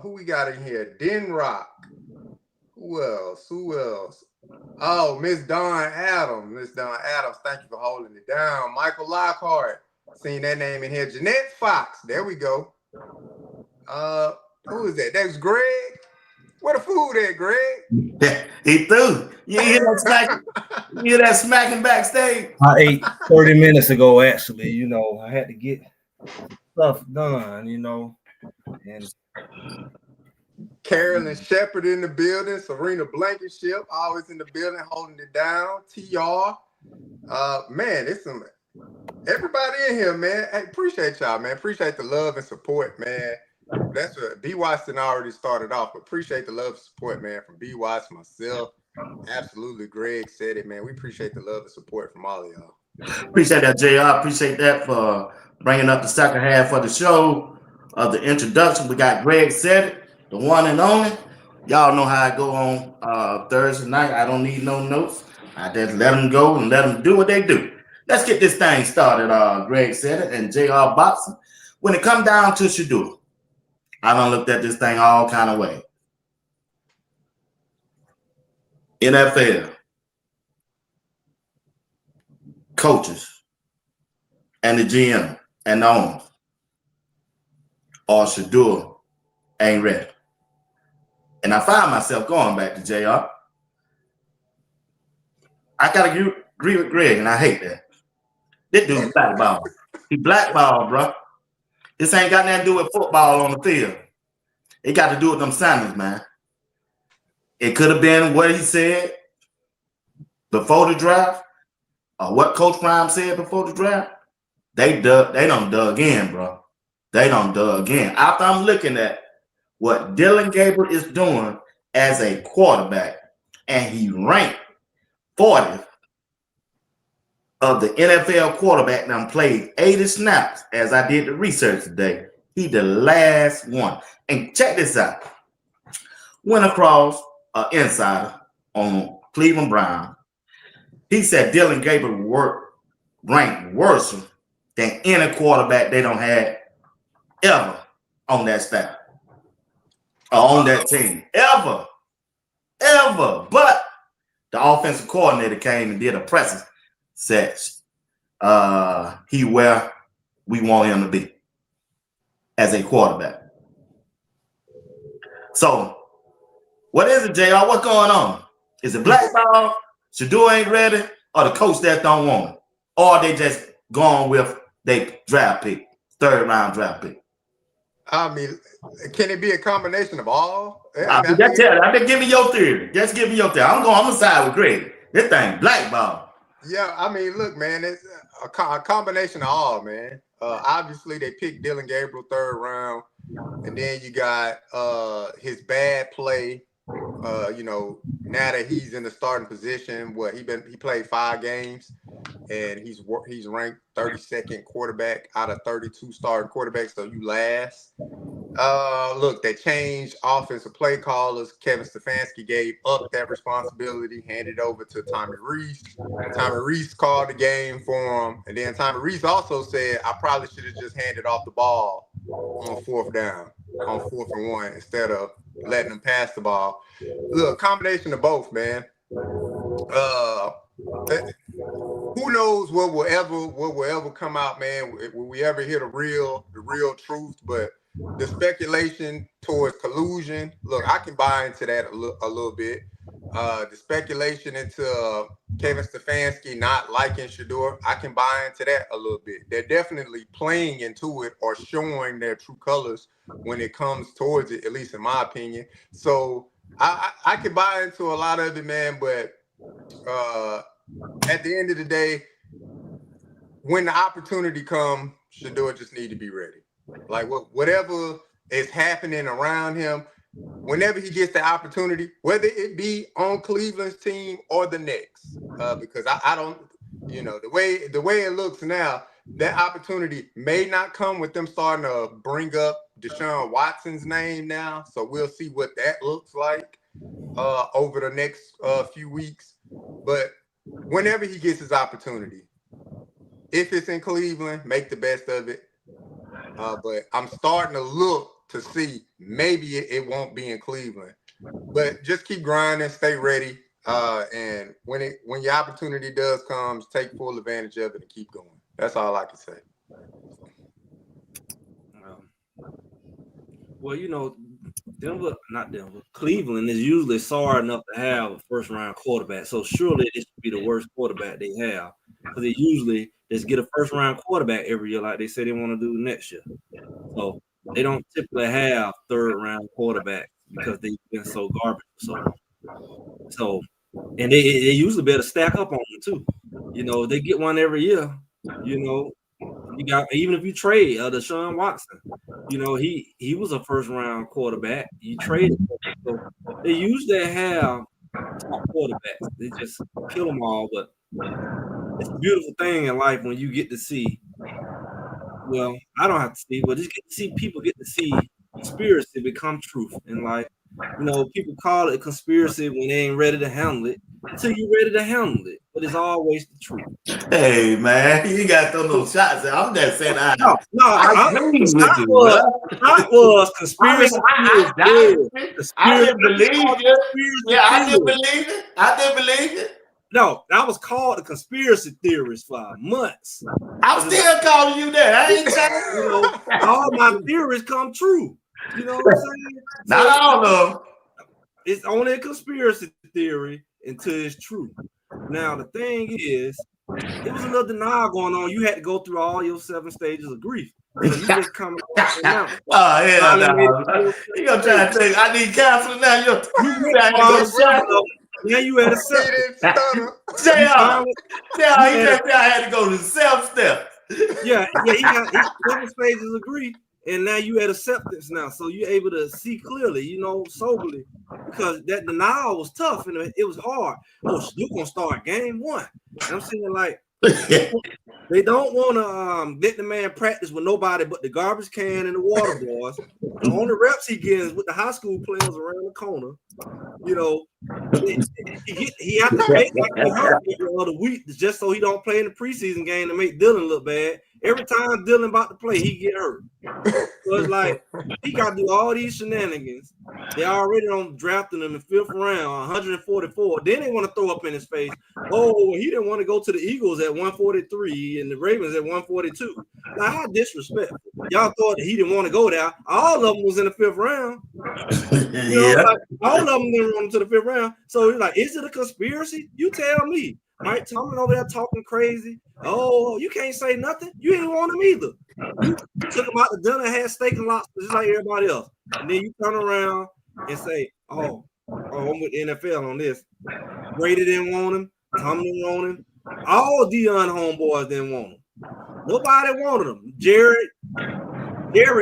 Who we got in here? Den Rock. Who else? Who else? Oh, Miss Dawn Adams. Miss Dawn Adams, thank you for holding it down. Michael Lockhart. Seen that name in here. Jeanette Fox. There we go. Who is that? That's Greg. Where the food at, Greg? He threw. You hear that smacking? You hear that smacking backstage? I ate 30 minutes ago, actually. I had to get stuff done, and Carolyn Shepard in the building. Serena Blankenship always in the building, holding it down. TR. Man, it's some everybody in here, man. Hey, appreciate y'all, man. Appreciate the love and support, man. That's what B. Watson already started off, but appreciate the love and support, man, from B. Watson, myself. Absolutely, Greg said it, man. We appreciate the love and support from all of y'all. Appreciate that, JR. Appreciate that for bringing up the second half of the show of the introduction. We got Greg said it, the one and only. Y'all know how I go on Thursday night. I don't need no notes. I just let them go and let them do what they do. Let's get this thing started. Greg said it and JR boxing. When it come down to Shedeur, I done looked at this thing all kind of way. NFL coaches and the GM and the owners or Shedeur ain't ready. And I find myself going back to JR. I gotta agree with Greg, and I hate that. This dude's blackball. He blackball, bro. This ain't got nothing to do with football on the field. It got to do with them Sanders, man. It could have been what he said before the draft, or what Coach Prime said before the draft. They done dug in, bro. They done dug in. After I'm looking at what Dylan Gabriel is doing as a quarterback, and he ranked 40th of the NFL quarterback that played 80 snaps, as I did the research today. He the last one. And check this out. Went across an insider on Cleveland Brown. He said Dylan Gabriel ranked worse than any quarterback they don't have ever on that staff or on that team. Ever. But the offensive coordinator came and did a press session. He where we want him to be as a quarterback. So, what is it, JR? What's going on? Is it blackball? Shedeur ain't ready, or the coach that don't want it, or they just gone with their draft pick, third round draft pick? I mean, can it be a combination of all? I've been giving your theory. Just give me your theory. I'm gonna side with Greg. This thing blackball. Yeah, I mean, look, man, it's a combination of all, man. Obviously, they picked Dylan Gabriel third round, and then you got his bad play. Now that he's in the starting position, he played 5 games, and he's ranked 32nd quarterback out of 32 starting quarterbacks. So you last. Look, they changed offensive play callers. Kevin Stefanski gave up that responsibility, handed it over to Tommy Rees. Tommy Rees called the game for him, and then Tommy Rees also said, "I probably should have just handed off the ball on 4th down, on 4th and 1, instead of letting them pass the ball." Look, combination of both, man. Who knows what will ever come out, man? Will we ever hear the real truth? But the speculation towards collusion, look, I can buy into that a little bit. The speculation into Kevin Stefanski not liking Shedeur, I can buy into that a little bit. They're definitely playing into it or showing their true colors when it comes towards it, at least in my opinion. So I can buy into a lot of it, man, but at the end of the day, when the opportunity comes, Shedeur just need to be ready. Like whatever is happening around him, whenever he gets the opportunity, whether it be on Cleveland's team or the Knicks, because I don't, the way it looks now, that opportunity may not come with them starting to bring up Deshaun Watson's name now. So we'll see what that looks like over the next few weeks. But whenever he gets his opportunity, if it's in Cleveland, make the best of it. But I'm starting to look to see. Maybe it won't be in Cleveland, but just keep grinding, stay ready, and when your opportunity does come, take full advantage of it and keep going. That's all I can say. Well, Cleveland is usually sorry enough to have a first-round quarterback. So surely this would be the worst quarterback they have, because they usually just get a first-round quarterback every year, like they say they want to do next year. So they don't typically have third-round quarterbacks because they've been so garbage for so long. So, and they usually better stack up on them too. They get one every year. You got, even if you trade Deshaun Watson, he was a first round quarterback. You traded him. So they usually have top quarterbacks. They just kill them all. But it's a beautiful thing in life when you get to see. Well, I don't have to see, but just get to see people get to see conspiracy become truth in life. People call it a conspiracy when they ain't ready to handle it until you're ready to handle it. But it's always the truth. Hey man, you got those shots. I'm just saying I agree with you. That was conspiracy. I didn't believe you. Yeah, I didn't believe it. I didn't believe it. No, I was called a conspiracy theorist for months. I'm still calling you that. I ain't saying all my theories come true. You know what I'm saying? Not all of them. It's only a conspiracy theory until it's true. Now the thing is, it was a little denial going on. You had to go through all your 7 stages of grief. So you just come out. Oh yeah, no. You gonna try to think I need counseling now? Now you had a self. He just said I had to go to 7 steps. Yeah, he got 7 stages of grief. And now you at acceptance now, so you're able to see clearly, soberly, because that denial was tough and it was hard. Oh, you're gonna start game 1. And I'm saying like they don't want to let the man practice with nobody but the garbage can and the water boys. The only reps he gets with the high school players around the corner. He had to make like he hurt every other week just so he don't play in the preseason game to make Dylan look bad. Every time Dylan about to play, he get hurt. So it's like he got to do all these shenanigans. They already on drafting him in 5th round, 144. Then they want to throw up in his face. Oh, he didn't want to go to the Eagles at 143 and the Ravens at 142. Like, how disrespectful. Y'all thought that he didn't want to go there. All of them was in the 5th round. Like, all of them didn't run to the 5th round. So he's like, is it a conspiracy? You tell me. Mike Tomlin over there talking crazy. Oh, you can't say nothing. You ain't want him either. You took him out to dinner, had steak and lobster just like everybody else. And then you turn around and say, oh, I'm with the NFL on this. Brady didn't want him. Tomlin didn't want him. All Deion homeboys didn't want him. Nobody wanted him. Jerry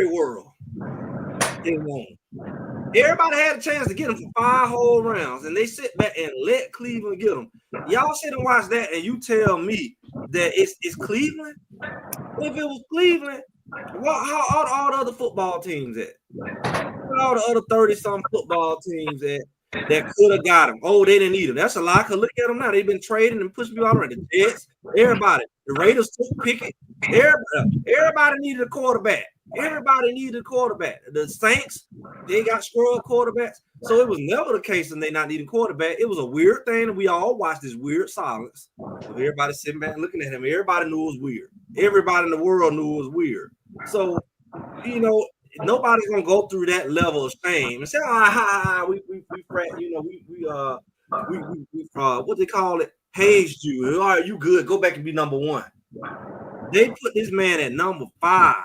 World didn't want him. Everybody had a chance to get him for 5 whole rounds, and they sit back and let Cleveland get him. Y'all sit and watch that, and you tell me that it's Cleveland? If it was Cleveland, how are all the other football teams at? Where all the other 30-some football teams at that could have got him? Oh, they didn't need him. That's a lie. Cause look at them now. They've been trading and pushing people out around. The Jets, everybody. The Raiders took Pickett. Everybody needed a quarterback. Everybody needed a quarterback. The Saints, they got scrub quarterbacks. So it was never the case that they not needing quarterback. It was a weird thing, and we all watched this weird silence of everybody sitting back and looking at him. Everybody knew it was weird. Everybody in the world knew it was weird. So, nobody's gonna go through that level of shame and say, what they call it, hazed you. All right, you good. Go back and be number 1. They put this man at number 5.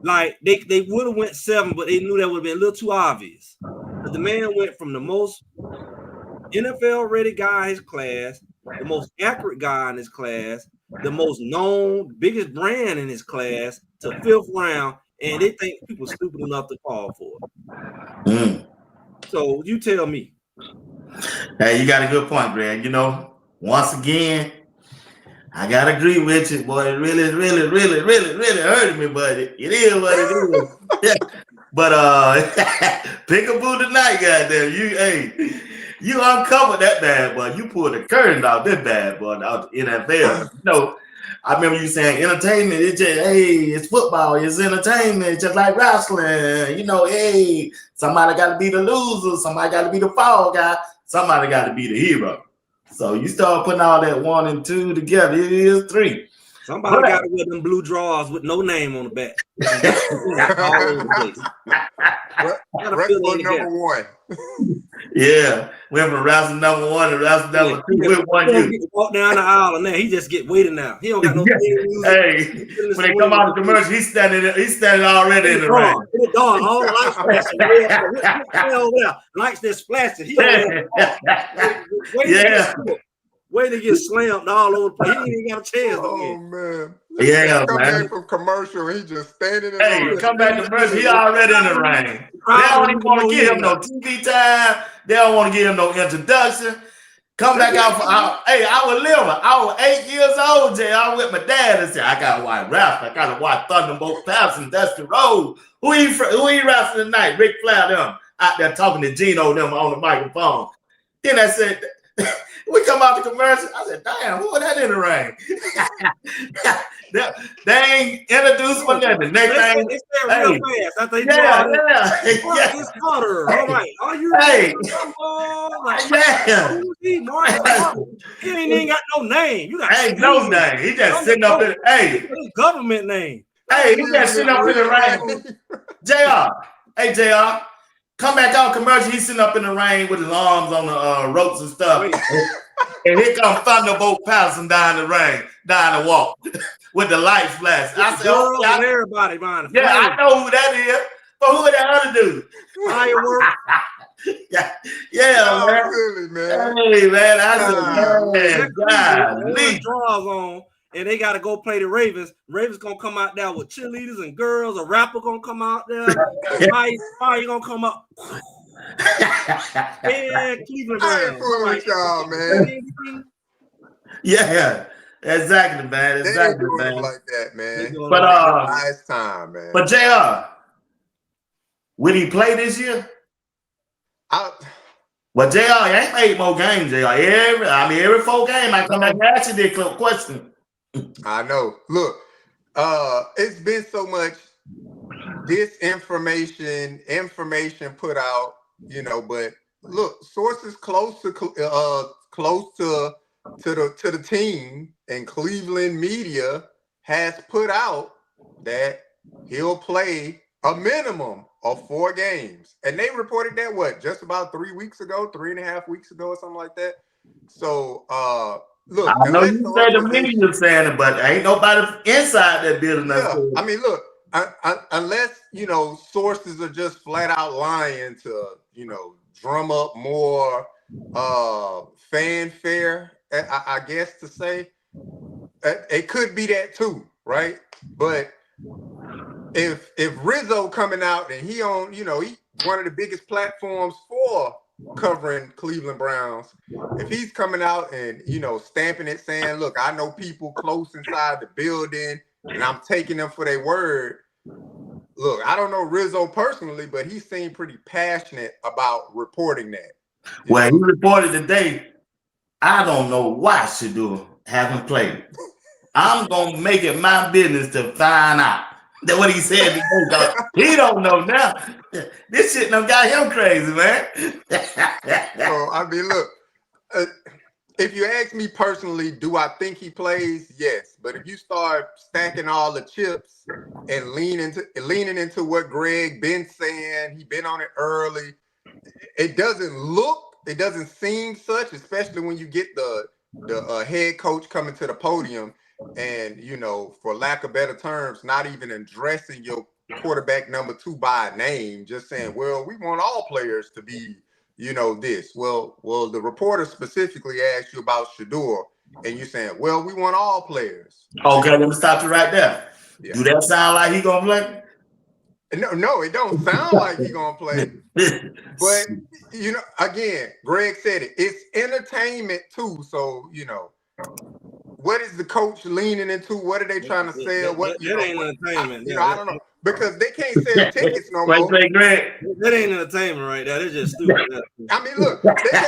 Like they would have went 7, but they knew that would have been a little too obvious. But the man went from the most NFL ready guy in his class, the most accurate guy in his class, the most known, biggest brand in his class, to 5th round, and they think people stupid enough to fall for it. So you tell me. Hey, you got a good point, Greg. Once again, I gotta agree with you, boy. It really hurting me, but it is what it is. But Pickaboo tonight, goddamn. You uncovered that bad boy. You pulled the curtain out this bad boy out the NFL. I remember you saying entertainment. It's just, hey, it's football. It's entertainment. It's just like wrestling. You know, hey, somebody got to be the loser. Somebody got to be the fall guy. Somebody got to be the hero. So you start putting all that 1 and 2 together. It is 3. Somebody got to wear them blue drawers with no name on the back. All over the place. Wrestler number 1. Yeah, went from wrestling number 1 to wrestling number 2 with 1 you. Walk down the aisle and then he just get waiting now. He don't got no Hey, when they come out of the commercial, he's standing already in the ring. In the dark, all the lights flashing. Lights that splashing. He wait to get slammed all over the place. He ain't even got a chance. Oh man. Yeah, come man. back from commercial, he just standing in the come back to commercial, he already in the ring. They don't even want to give him no TV time. They don't want to give him no introduction. Come back out for I was living. I was 8 years old, Jay. I was with my dad and said, I gotta watch wrestling. I gotta watch Thunderbolt Patterson, Dusty Rhodes. Who he wrestling tonight? Ric Flair them out there talking to Gino them on the microphone. Then I said, we come out the commercial. I said, damn, who was that in the ring? they ain't introduced for nothing. Next thing, they said real fast. I think it's Carter. All right. Are you ready? He ain't even got no name. You got no name. He just sitting up in government name. Hey, he just sitting up in the ring. JR. Hey, JR. Come back out commercial. He's sitting up in the rain with his arms on the ropes and stuff. And here comes Thunderbolt Patterson down the rain, down the walk with the lights flashing. I said, everybody, man. Yeah, I know who that is. But who the other dude? Fireworks. yeah, man. Really, man. Hey, man. I said, God, draws on. And they got to go play the Ravens. Ravens going to come out there with cheerleaders and girls. A rapper going to come out there. Fire going to come up. Yeah, Cleveland Browns. I ain't fooling with y'all, man. Yeah, exactly, man. Exactly, man. Like that, man. But nice time, man. But JR, will he play this year? Well, JR, he ain't made more games, JR. Every 4 games, I come back and ask you this question. I know. Look, it's been so much disinformation, information put out, but look, sources close to the team and Cleveland media has put out that he'll play a minimum of 4 games. And they reported that just about 3 weeks ago, 3.5 weeks ago or something like that. So look, I know you say the media saying it, but ain't nobody inside that building. Yeah, I mean, look, unless sources are just flat out lying to drum up more fanfare, I guess to say, it could be that too, right? But if Rizzo coming out and he on he one of the biggest platforms for covering Cleveland Browns, if he's coming out and stamping it saying, look, I know people close inside the building and I'm taking them for their word. Look, I don't know Rizzo personally, but he seemed pretty passionate about reporting that. Well, he reported today, I don't know why Shedeur haven't played. I'm gonna make it my business to find out. That's what he said today. He don't know now. This shit done got him crazy, man. So, I mean, look, if you ask me personally, do I think he plays? Yes. But if you start stacking all the chips and leaning into what Greg been saying, he been on it early, it doesn't seem such, especially when you get the head coach coming to the podium and, for lack of better terms, not even addressing your quarterback number 2 by name, just saying, well, we want all players to be, this. Well, the reporter specifically asked you about Shedeur, and you're saying, well, we want all players. Okay, let me stop you right there. Yeah. Do that sound like he gonna play? No, it don't sound like he gonna play. But again, Greg said it. It's entertainment too. So what is the coach leaning into? What are they trying to sell? That ain't entertainment. I don't know, because they can't sell tickets no more. That ain't entertainment right there. They're just stupid. I mean, look, they can't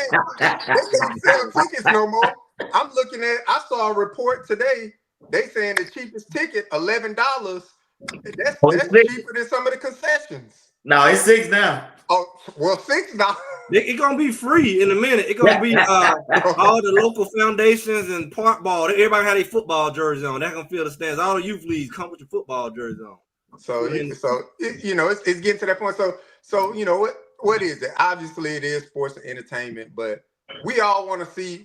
sell tickets no more. I saw a report today They saying the cheapest ticket, $11. That's cheaper than some of the concessions. No, it's 6 now. Oh, well, $6. It's gonna be free in a minute. It's gonna be all the local foundations and park ball. Everybody had a football jersey on. They're gonna fill the stands. All the youth leagues come with your football jersey on. So it's getting to that point. So you know what is it? Obviously, it is sports and entertainment, but we all want to see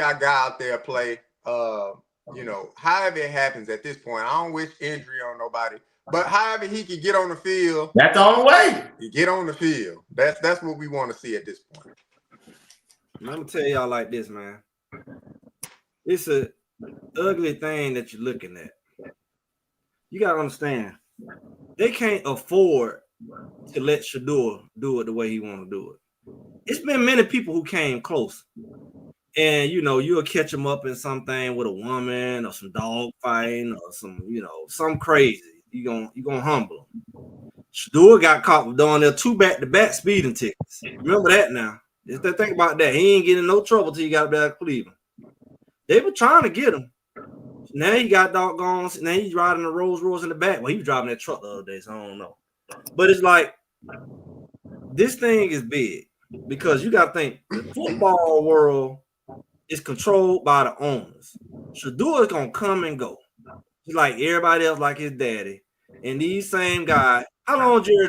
our guy out there play. However it happens at this point. I don't wish injury on nobody, but however he can get on the field, that's the only way. You get on the field. That's what we want to see at this point. I'm gonna tell y'all like this, man. It's a ugly thing that you're looking at. You gotta understand, they can't afford to let Shedeur do it the way he want to do it. It's been many people who came close, and you'll catch them up in something with a woman or some dog fighting or some crazy. You gonna humble him. Shedeur got caught with doing their 2 back-to-back speeding tickets. Remember that now. Just think about that. He ain't getting no trouble till he got back to Cleveland. They were trying to get him. Now he got doggone. Now he's riding the Rolls Royce in the back. Well, he was driving that truck the other day, so I don't know. But it's like this thing is big because you got to think the football world is controlled by the owners. Shedeur is gonna come and go. He's like everybody else, like his daddy, and these same guys. How long Jerry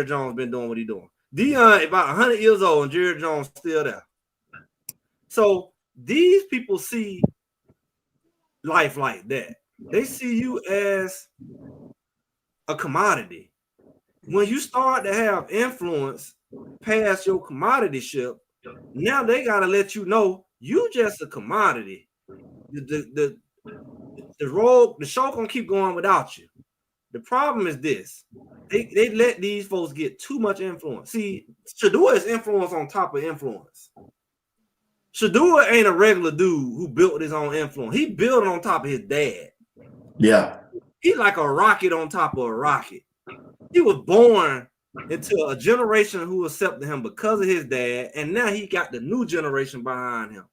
Jones been doing what he doing? Dion about 100 years old, and Jerry Jones still there. So these people see life like that. They see you as a commodity. When you start to have influence past your commodity ship, now they gotta let you know you just a commodity. The show gonna keep going without you. The problem is this: they let these folks get too much influence. See, Shedeur is influence on top of influence. Shedeur ain't a regular dude who built his own influence. He built it on top of his dad. Yeah. He like a rocket on top of a rocket. He was born into a generation who accepted him because of his dad, and now he got the new generation behind him.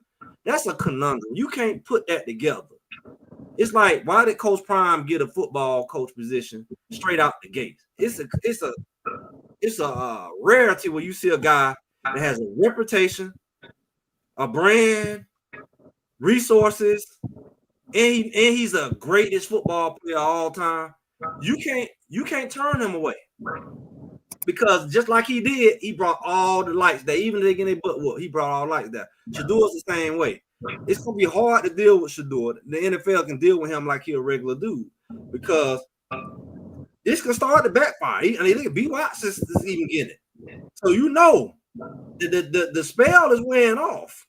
That's a conundrum. You can't put that together. It's like, why did Coach Prime get a football coach position straight out the gate? It's a rarity when you see a guy that has a reputation, a brand, resources, and he's the greatest football player of all time. You can't turn him away because just like he did, he brought all the lights there. Even they get their butt whooped, he brought all the lights there. Shedeur's the same way. It's gonna be hard to deal with Shedeur. The NFL can deal with him like he's a regular dude because this can start to backfire. B. Watts is even getting it. So the spell is wearing off.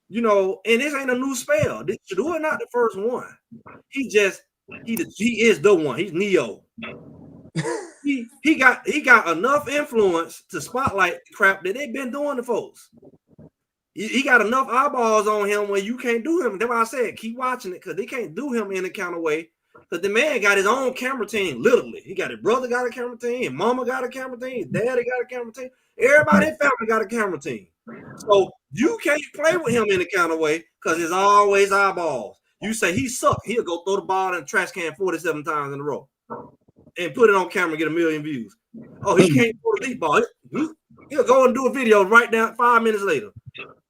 And this ain't a new spell. Shedeur not the first one. He is the one. He's Neo. he got enough influence to spotlight the crap that they've been doing to folks. He got enough eyeballs on him where you can't do him. That's why I said keep watching it because they can't do him in a kind of way. Because the man got his own camera team, literally. He got his brother got a camera team, his mama got a camera team, his daddy got a camera team. Everybody in family got a camera team. So you can't play with him in a kind of way because there's always eyeballs. You say he sucked, he'll go throw the ball in the trash can 47 times in a row and put it on camera and get 1 million views. Oh, he can't throw the deep ball. He'll go and do a video right now 5 minutes later.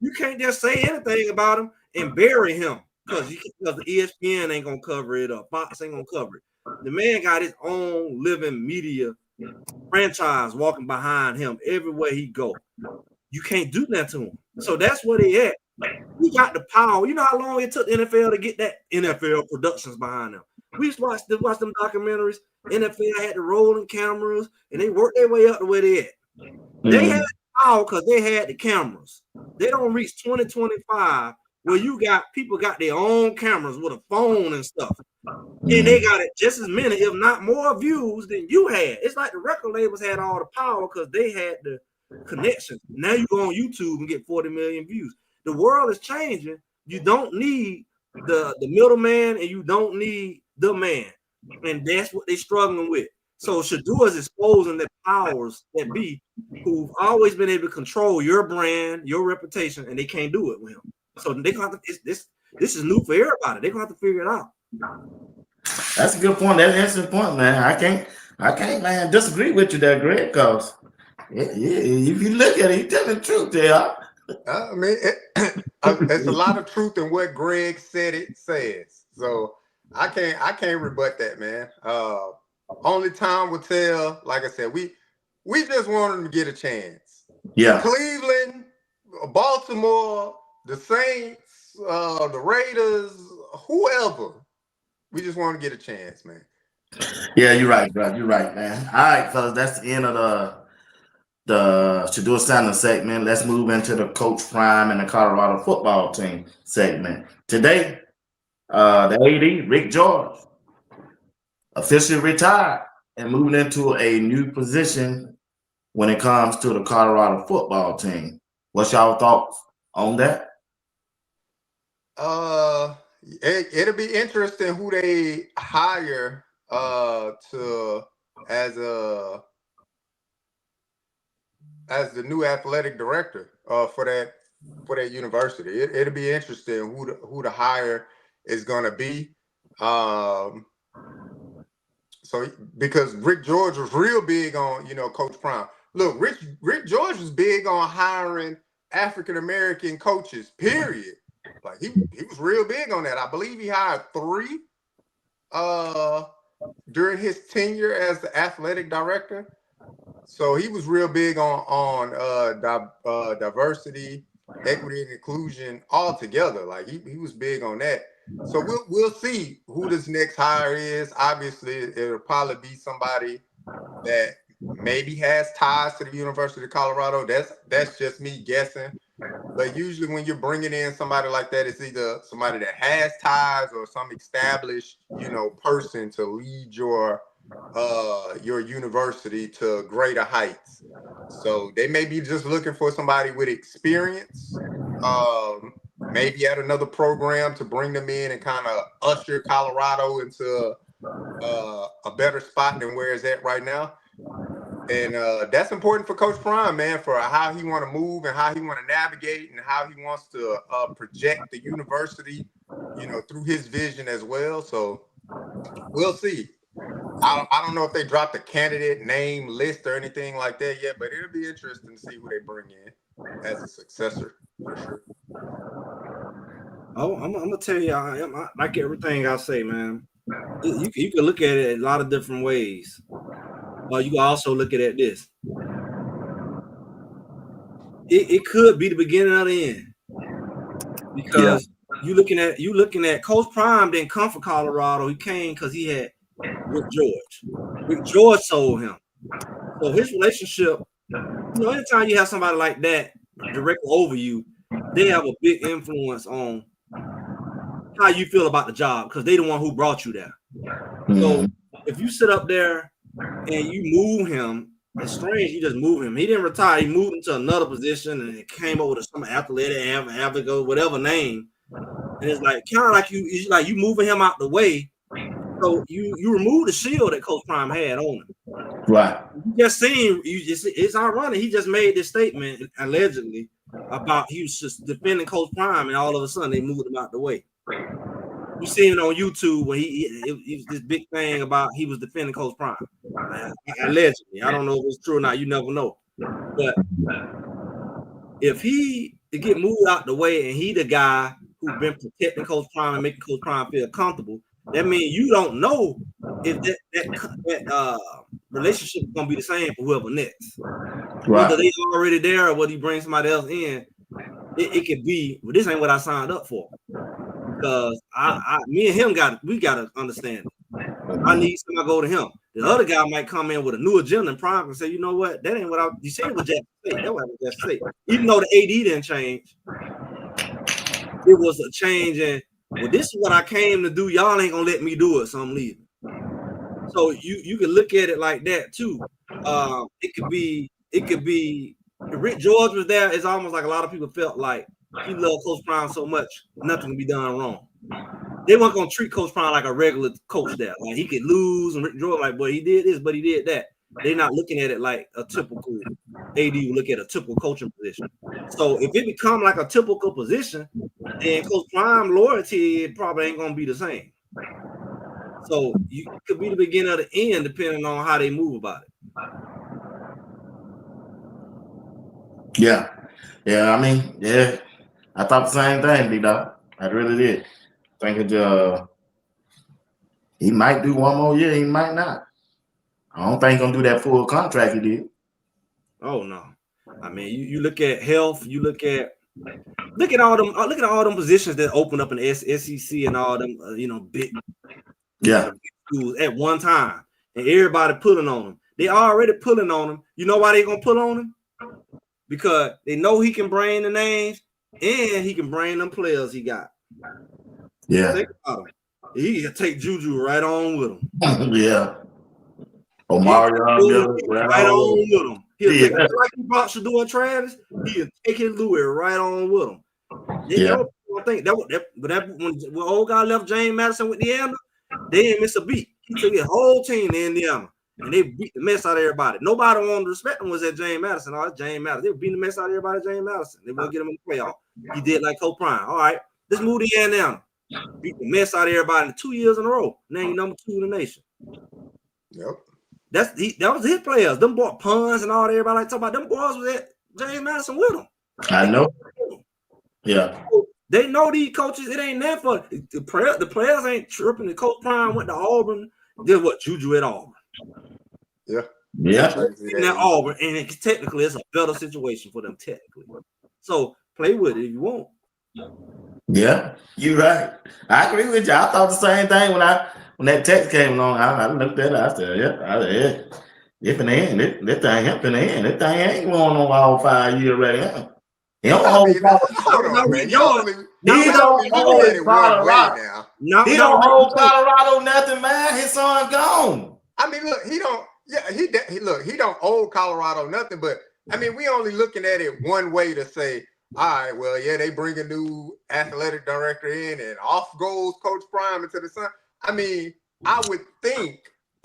You can't just say anything about him and bury him because the ESPN ain't gonna cover it or Fox ain't gonna cover it. The man got his own living media franchise walking behind him everywhere he go. You can't do that to him. So that's what he at. He got the power. You know how long it took the NFL to get that NFL productions behind them. We used to watch them documentaries. NFL had the rolling cameras and they worked their way up to where they at. They had power because they had the cameras. They don't reach 2025 where you got people got their own cameras with a phone and stuff. And they got it just as many, if not more views than you had. It's like the record labels had all the power because they had the connection. Now you go on YouTube and get 40 million views. The world is changing. You don't need the middleman and you don't need the man. And that's what they're struggling with. So Shedeur is exposing the powers that be who've always been able to control your brand, your reputation, and they can't do it with him. So they got this. This is new for everybody. They're gonna have to figure it out. That's a good point. That's an interesting point, man. I can't, man, disagree with you there, Greg, because if you look at it, you tell the truth there. I mean, it's a lot of truth in what Greg says. So I can't rebut that, man. Only time will tell. Like I said, we just want him to get a chance. Yeah. Cleveland, Baltimore, the Saints, the Raiders, whoever. We just want to get a chance, man. Yeah, you're right, bro. You're right, man. All right, fellas, that's the end of the Shedeur Sanders segment. Let's move into the Coach Prime and the Colorado football team segment. Today, the AD, Rick George, officially retired and moving into a new position when it comes to the Colorado football team. What's y'all thoughts on that? It'll be interesting who they hire as the new athletic director for that university. It'll be interesting who the hire is going to be. So because Rick George was real big on, Coach Prime. Look, Rick George was big on hiring African American coaches, period. Like he was real big on that. I believe he hired 3 during his tenure as the athletic director. So he was real big on diversity, equity, and inclusion altogether. Like he was big on that. So we'll see who this next hire is. Obviously, it'll probably be somebody that maybe has ties to the University of Colorado. That's just me guessing. But usually when you're bringing in somebody like that, it's either somebody that has ties or some established, person to lead your university to greater heights. So they may be just looking for somebody with experience, maybe at another program to bring them in and kind of usher Colorado into a better spot than where it's at right now. And that's important for Coach Prime, man, for how he want to move and how he want to navigate and how he wants to project the university, through his vision as well. So we'll see. I don't know if they dropped a candidate name list or anything like that yet, but it'll be interesting to see who they bring in as a successor for sure. Oh, I'm gonna tell you, I like everything I say, man. You can look at it a lot of different ways. You can also look at it this. It could be the beginning of the end. Because you looking at Coach Prime didn't come from Colorado. He came because he had Rick George. Rick George sold him. So his relationship, anytime you have somebody like that directly over you, they have a big influence on how you feel about the job because they the one who brought you there. So if you sit up there and you move him, it's strange. You just move him. He didn't retire. He moved into another position and it came over to some athletic, whatever name. And it's like kind of like you moving him out the way. So you remove the shield that Coach Prime had on him. Right. You just seen it's ironic. He just made this statement allegedly about he was just defending Coach Prime, and all of a sudden they moved him out the way. You seen it on YouTube when he was this big thing about he was defending Coach Prime. Allegedly. I don't know if it's true or not. You never know. But if he to get moved out the way and he the guy who's been protecting Coach Prime and making Coach Prime feel comfortable, that means you don't know if that relationship is gonna be the same for whoever next. Right. Whether they already there or whether he brings somebody else in, it could be. Well, this ain't what I signed up for. Because me and him gotta understand it. I need somebody to go to him. The other guy might come in with a new agenda and Prime and say, you know what, that ain't what you said it was just say. That was just say. Even though the AD didn't change, it was a change in, well, this is what I came to do. Y'all ain't gonna let me do it, so I'm leaving. So you can look at it like that too. It could be if Rick George was there, it's almost like a lot of people felt like he loved Coach Prime so much, nothing can be done wrong. They weren't gonna treat Coach Prime like a regular coach there. Like he could lose, and Rick George like, boy, he did this, but he did that. They're not looking at it like a typical AD would look at a typical coaching position. So if it become like a typical position, then Coach Prime loyalty probably ain't gonna be the same. So you could be the beginning of the end depending on how they move about it. Yeah. Yeah, I mean, yeah. I thought the same thing, D-Dog. I really did. I think he might do one more year, he might not. I don't think he's gonna do that full contract he did. Oh no. I mean, you look at health, you look at all them positions that open up in the SEC and all them big schools at one time, and everybody pulling on them. They already pulling on him. You know why they gonna pull on him? Because they know he can bring the names and he can bring them players he got. Yeah. Think about him. He can take Juju right on with him. Yeah. Mario right on with him. He'll take it like he brought Shedeur Sanders. He'll take his Louis right on with him. I think that when old guy left James Madison with Indiana, they didn't miss a beat. He took his whole team to Indiana, and they beat the mess out of everybody. Nobody wanted to respect him was at James Madison. Oh, James Madison. They were beating the mess out of everybody at James Madison. They wouldn't get him in the playoff. He did like Coach Prime. All right, let's move to Indiana. Beat the mess out of everybody in 2 years in a row. Named number 2 in the nation. Yep. That was his players. Them boy puns and all that. Everybody like talking about them boys was at James Madison with him. I know. Yeah. They know these coaches. It ain't that for the players ain't tripping. The Coach Prime went to Auburn. Did what Juju at Auburn. Yeah. At Auburn, and technically it's a better situation for them technically. So play with it if you want. Yeah, you're right. I agree with you. I thought the same thing when that text came along. I looked at it. I said, yeah. If in the end, this thing up in the end, this thing ain't going on all 5 years right now. He don't hold Colorado. He don't hold Colorado nothing, man. His son gone. I mean, look, he don't owe Colorado nothing, but I mean, we only looking at it one way to say, all right, well, yeah, they bring a new athletic director in and off goes Coach Prime into the sun. I mean, I would think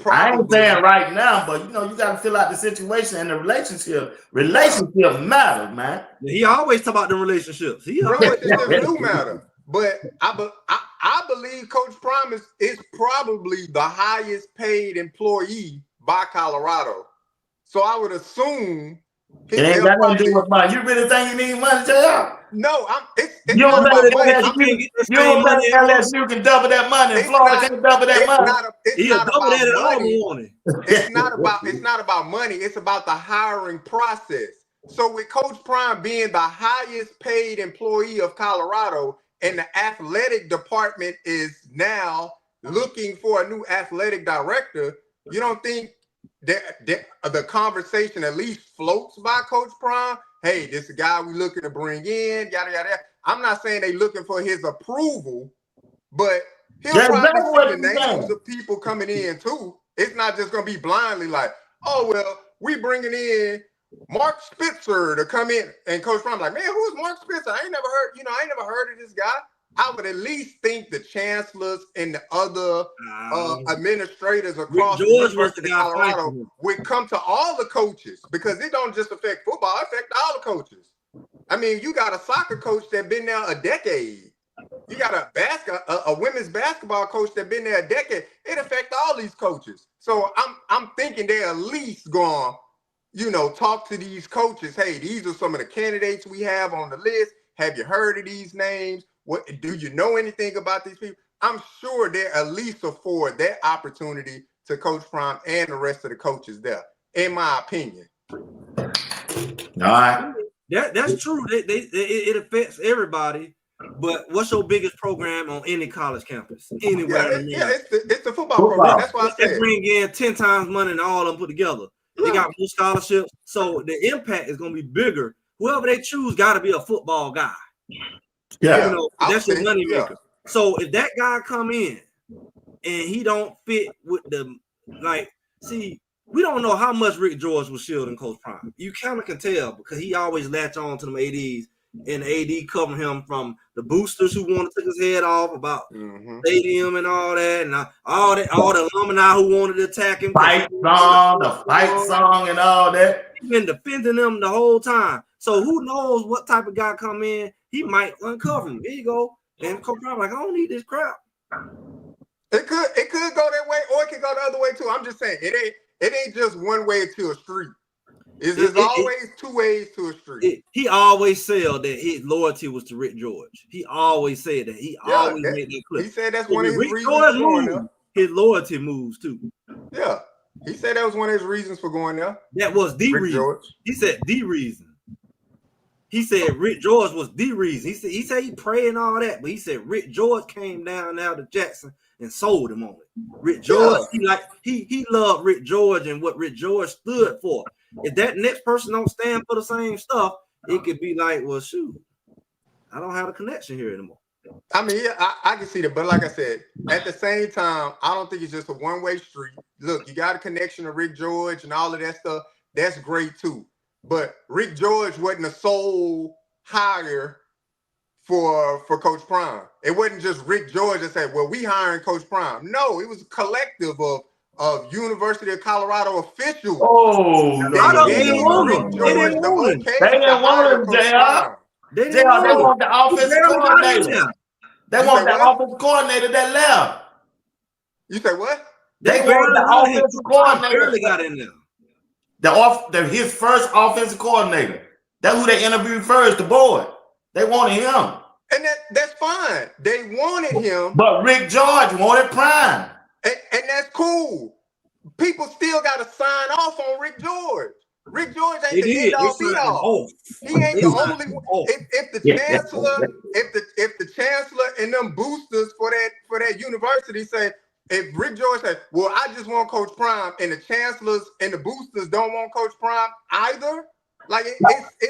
I ain't saying right now, but you got to fill out the situation and the relationship. Relationship matters, man. He always talk about the relationships. Relationships do matter. But I believe Coach Prime is probably the highest paid employee by Colorado. So I would assume it ain't got nothing to do with money. You really think you need money, JR? No, it's you don't think LSU can double that money and Florida can't double that money. It's not about money. It's about the hiring process. So with Coach Prime being the highest paid employee of Colorado and the athletic department is now looking for a new athletic director, you don't think the conversation at least floats by Coach Prime? Hey, this is a guy we looking to bring in, yada, yada. I'm not saying they looking for his approval, but he'll probably see the names of people coming in too. It's not just going to be blindly like, oh, well, we bringing in Mark Spitzer to come in. And Coach Prime like, man, who's Mark Spitzer? I ain't never heard of this guy. I would at least think the chancellors and the other administrators across the University of Colorado would come to all the coaches, because it don't just affect football, it affects all the coaches. I mean, you got a soccer coach that been there a decade. You got a women's basketball coach that been there a decade. It affects all these coaches. So I'm thinking they're at least going, talk to these coaches. Hey, these are some of the candidates we have on the list. Have you heard of these names? What do you know anything about these people? I'm sure they at least afford that opportunity to Coach Prime and the rest of the coaches there, in my opinion. All right. That's true. It affects everybody. But what's your biggest program on any college campus? Anywhere? It's the football program. That's why I said they bring in 10 times money than all of them put together. They got more scholarships, so the impact is going to be bigger. Whoever they choose got to be a football guy. Yeah, that's your money maker. So if that guy come in and he don't fit with see, we don't know how much Rick George was shielding Coach Prime. You kind of can tell because he always latch on to them ADs, and the AD cover him from the boosters who want to take his head off about stadium and all that, and all the alumni who wanted to attack him. The fight song and all that. He's been defending them the whole time. So who knows what type of guy come in he might uncover him. Here you go. And Coach Prime like, I don't need this crap. It could go that way, or it could go the other way too. I'm just saying it ain't just one way to a street. There's always two ways to a street. He always said that his loyalty was to Rick George. He always said that. He always made that clear. He said that's one of his Rick reasons George for going moves, there. his loyalty moves too. Yeah. He said that was one of his reasons for going there. That was the Rick reason. George. He said the reason. He said Rick George was the reason. He said he prayed and all that, but he said Rick George came down now to Jackson and sold him on it. Rick George, he loved Rick George and what Rick George stood for. If that next person don't stand for the same stuff, it could be like, well, shoot, I don't have a connection here anymore. I mean, yeah, I can see that, but like I said, at the same time, I don't think it's just a one-way street. Look, you got a connection to Rick George and all of that stuff. That's great too. But Rick George wasn't a sole hire for Coach Prime. It wasn't just Rick George that said, well, we hiring Coach Prime. No, it was a collective of University of Colorado officials. Oh, no. They didn't want him. They didn't want him. They didn't want him, JR. They want the offensive coordinator. They want the offensive coordinator that left. You say what? They want the offensive coordinator. Barely got in there. His first offensive coordinator. That's who they interviewed first, the board. They wanted him. And that's fine. They wanted him. But Rick George wanted Prime. And that's cool. People still got to sign off on Rick George. Rick George ain't the end all be all. He ain't the only one. If the chancellor and them boosters for that university say, if Rick George said, well, I just want Coach Prime, and the chancellors and the boosters don't want Coach Prime either, like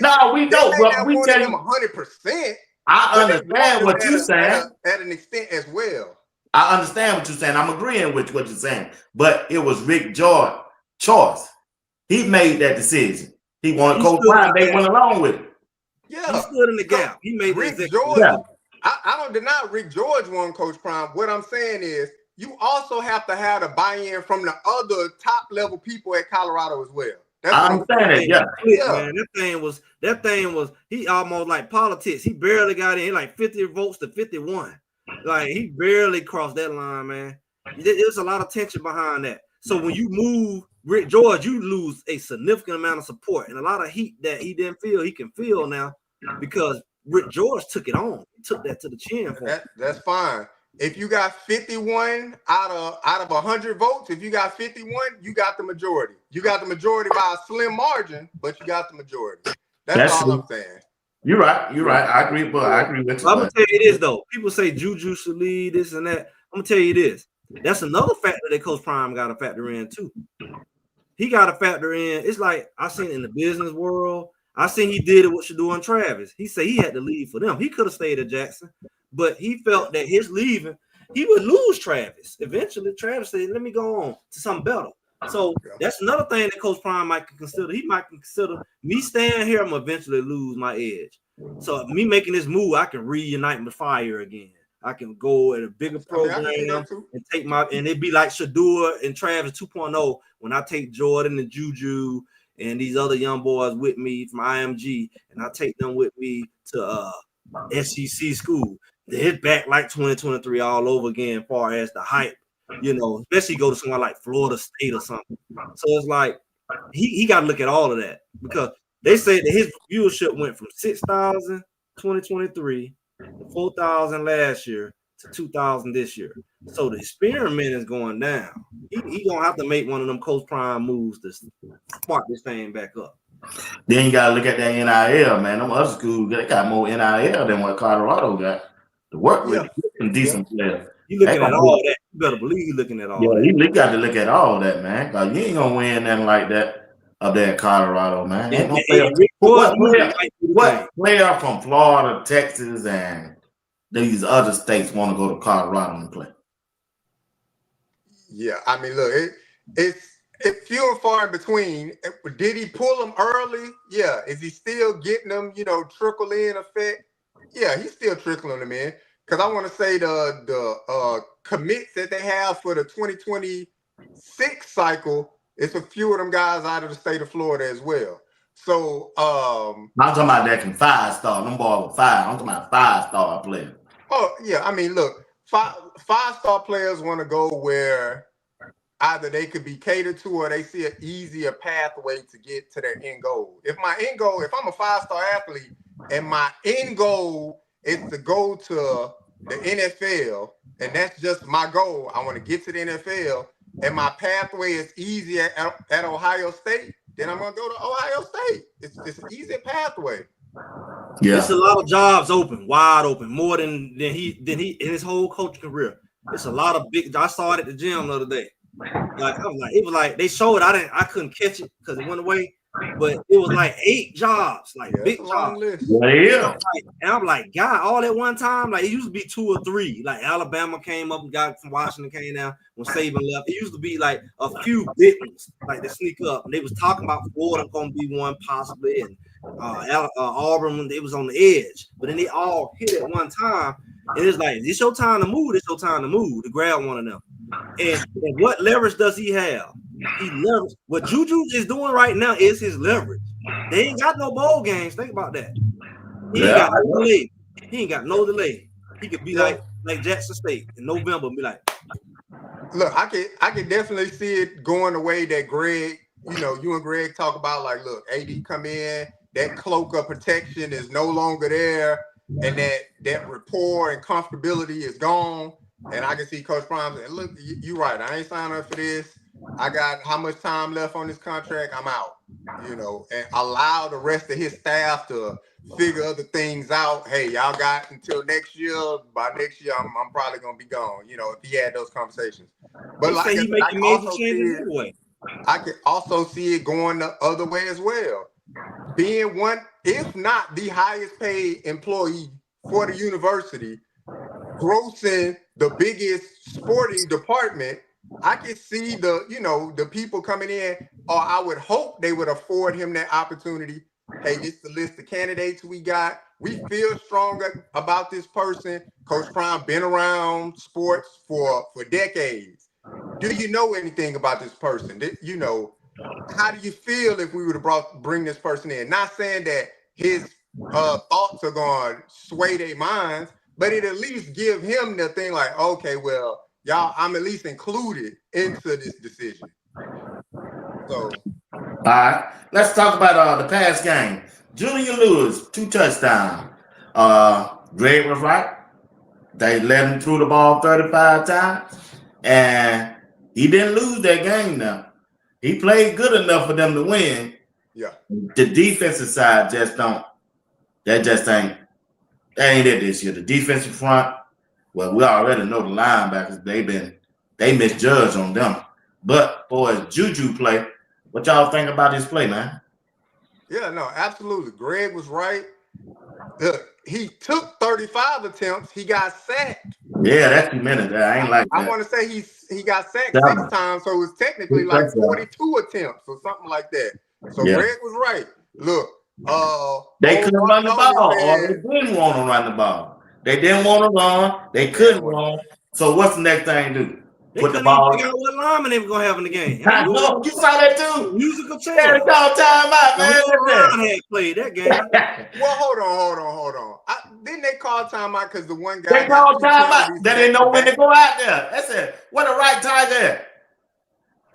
no, we don't. But we tell him 100%. I understand what you're saying at an extent as well. I understand what you're saying. I'm agreeing with what you're saying, but it was Rick George's choice. He made that decision. He wanted Coach Prime. They went along with it. Yeah, he stood in the gap. He made Rick George. Yeah. I don't deny Rick George won Coach Prime. What I'm saying is, you also have to have the buy-in from the other top-level people at Colorado as well. That's I understand it. Yeah. Man, that thing was. He almost like politics. He barely got in. Like 50 votes to 51. Like he barely crossed that line, man. There's a lot of tension behind that. So when you move Rick George, you lose a significant amount of support and a lot of heat that he didn't feel he can feel now because Rick George took it on. He took that to the chin for him. That's fine. If you got 51 out of 100 votes, if you got 51, you got the majority. You got the majority by a slim margin, but you got the majority. That's all I'm saying. You're right. I agree, but I agree with you. I'm gonna tell you this though. People say Juju should lead this and that. I'm gonna tell you this. That's another factor that Coach Prime got to factor in too. He got to factor in. It's like I seen in the business world. I seen he did it with Shedeur and Travis. He said he had to leave for them. He could have stayed at Jackson, but he felt that his leaving, he would lose Travis. Eventually, Travis said, "Let me go on to something better." So that's another thing that Coach Prime might consider. He might consider me staying here. I'm gonna eventually lose my edge. So me making this move, I can reunite my fire again. I can go at a bigger program and take and it'd be like Shedeur and Travis 2.0 when I take Jordan and Juju and these other young boys with me from IMG, and I take them with me to SEC school. It's back like 2023 all over again, as far as the hype, especially go to somewhere like Florida State or something. So it's like he got to look at all of that because they say that his viewership went from 6,000 2023 to 4,000 last year to 2,000 this year. So the experiment is going down. He gonna have to make one of them Coach Prime moves to spark this thing back up. Then you gotta look at that NIL, man. Them other schools, they got more NIL than what Colorado got to work with. Some decent players. You looking at all that. You better believe you looking at all that. Yeah, you got to look at all that, man. Cause you ain't gonna win nothing like that up there in Colorado, man. What player from Florida, Texas, and these other states want to go to Colorado and play? Yeah, I mean, look, it's few and far in between. Did he pull them early? Yeah. Is he still getting them, trickle in effect? Yeah, he's still trickling them in. Because I want to say the commits that they have for the 2026 cycle, it's a few of them guys out of the state of Florida as well. So I'm talking about that can 5-star. Them boys with 5. I'm talking about 5-star players. oh yeah, I mean, look, five-star players want to go where either they could be catered to or they see an easier pathway to get to their end goal. If I'm a 5-star athlete and my end goal is to go to the NFL, and that's just my goal, I want to get to the NFL, and my pathway is easy at Ohio State, then I'm going to go to Ohio State. It's an easy pathway. Yeah. It's a lot of jobs open, wide open, more than he in his whole coaching career. It's a lot of big. I saw it at the gym the other day. Like it was like they showed. I couldn't catch it because it went away, but it was like 8 jobs, like big jobs. Yeah. And I'm like, God, all at one time. Like it used to be 2 or 3. Like Alabama came up and got from Washington came down when Saban left. It used to be like a few big ones, like they sneak up. And they was talking about Florida going to be one possibly, and Auburn when they was on the edge. But then they all hit at one time. And it's like, it's your time to move. It's your time to move to grab one of them. And what leverage does he have? He leverage. What Juju is doing right now is his leverage. They ain't got no bowl games. Think about that. He ain't got no delay. He ain't got no delay. He could be like Jackson State in November and be like, look, I can definitely see it going the way that Greg, you and Greg talk about, like, look, AD come in, that cloak of protection is no longer there, and that rapport and comfortability is gone. And I can see Coach Prime saying, look, you're right, I ain't signed up for this. I got how much time left on this contract, I'm out. And allow the rest of his staff to figure other things out. Hey, y'all got until next year. By next year, I'm probably gonna be gone. If he had those conversations. But like he making major changes anyway. I can also see it going the other way as well. Being one, if not the highest paid employee for the university, grossing the biggest sporting department, I can see the people coming in, or I would hope they would afford him that opportunity. Hey, this is the list of candidates we got. We feel stronger about this person. Coach Prime been around sports for decades. Do you know anything about this person? How do you feel if we were to bring this person in? Not saying that his thoughts are going to sway their minds, but it at least give him the thing like, okay, well, y'all, I'm at least included into this decision. So, all right, let's talk about the past game. Julian Lewis, 2 touchdowns. Greg was right. They let him through the ball 35 times, and he didn't lose that game now. He played good enough for them to win. Yeah. The defensive side ain't it this year. The defensive front, well, we already know the linebackers, they misjudged on them. But boy, Juju play. What y'all think about his play, man? Yeah, no, absolutely. Greg was right. Look, he took 35 attempts. He got sacked. Yeah, that's 2 minutes. I ain't like that. I want to say he got sacked 6 times, so it was technically like 42 attempts or something like that. So Greg was right. Look, they couldn't run the ball, or they didn't want to run the ball. They didn't want to run. They couldn't run. So what's the next thing to do? They Put the ball. Figure out what lineman they were gonna have in the game. I know, you saw that too. Musical chair. Yeah, call time out, man. Had played that game. Well, hold on. Didn't they call timeout because the one guy? They called timeout. They didn't know when to go out there. They said, "What a right time there."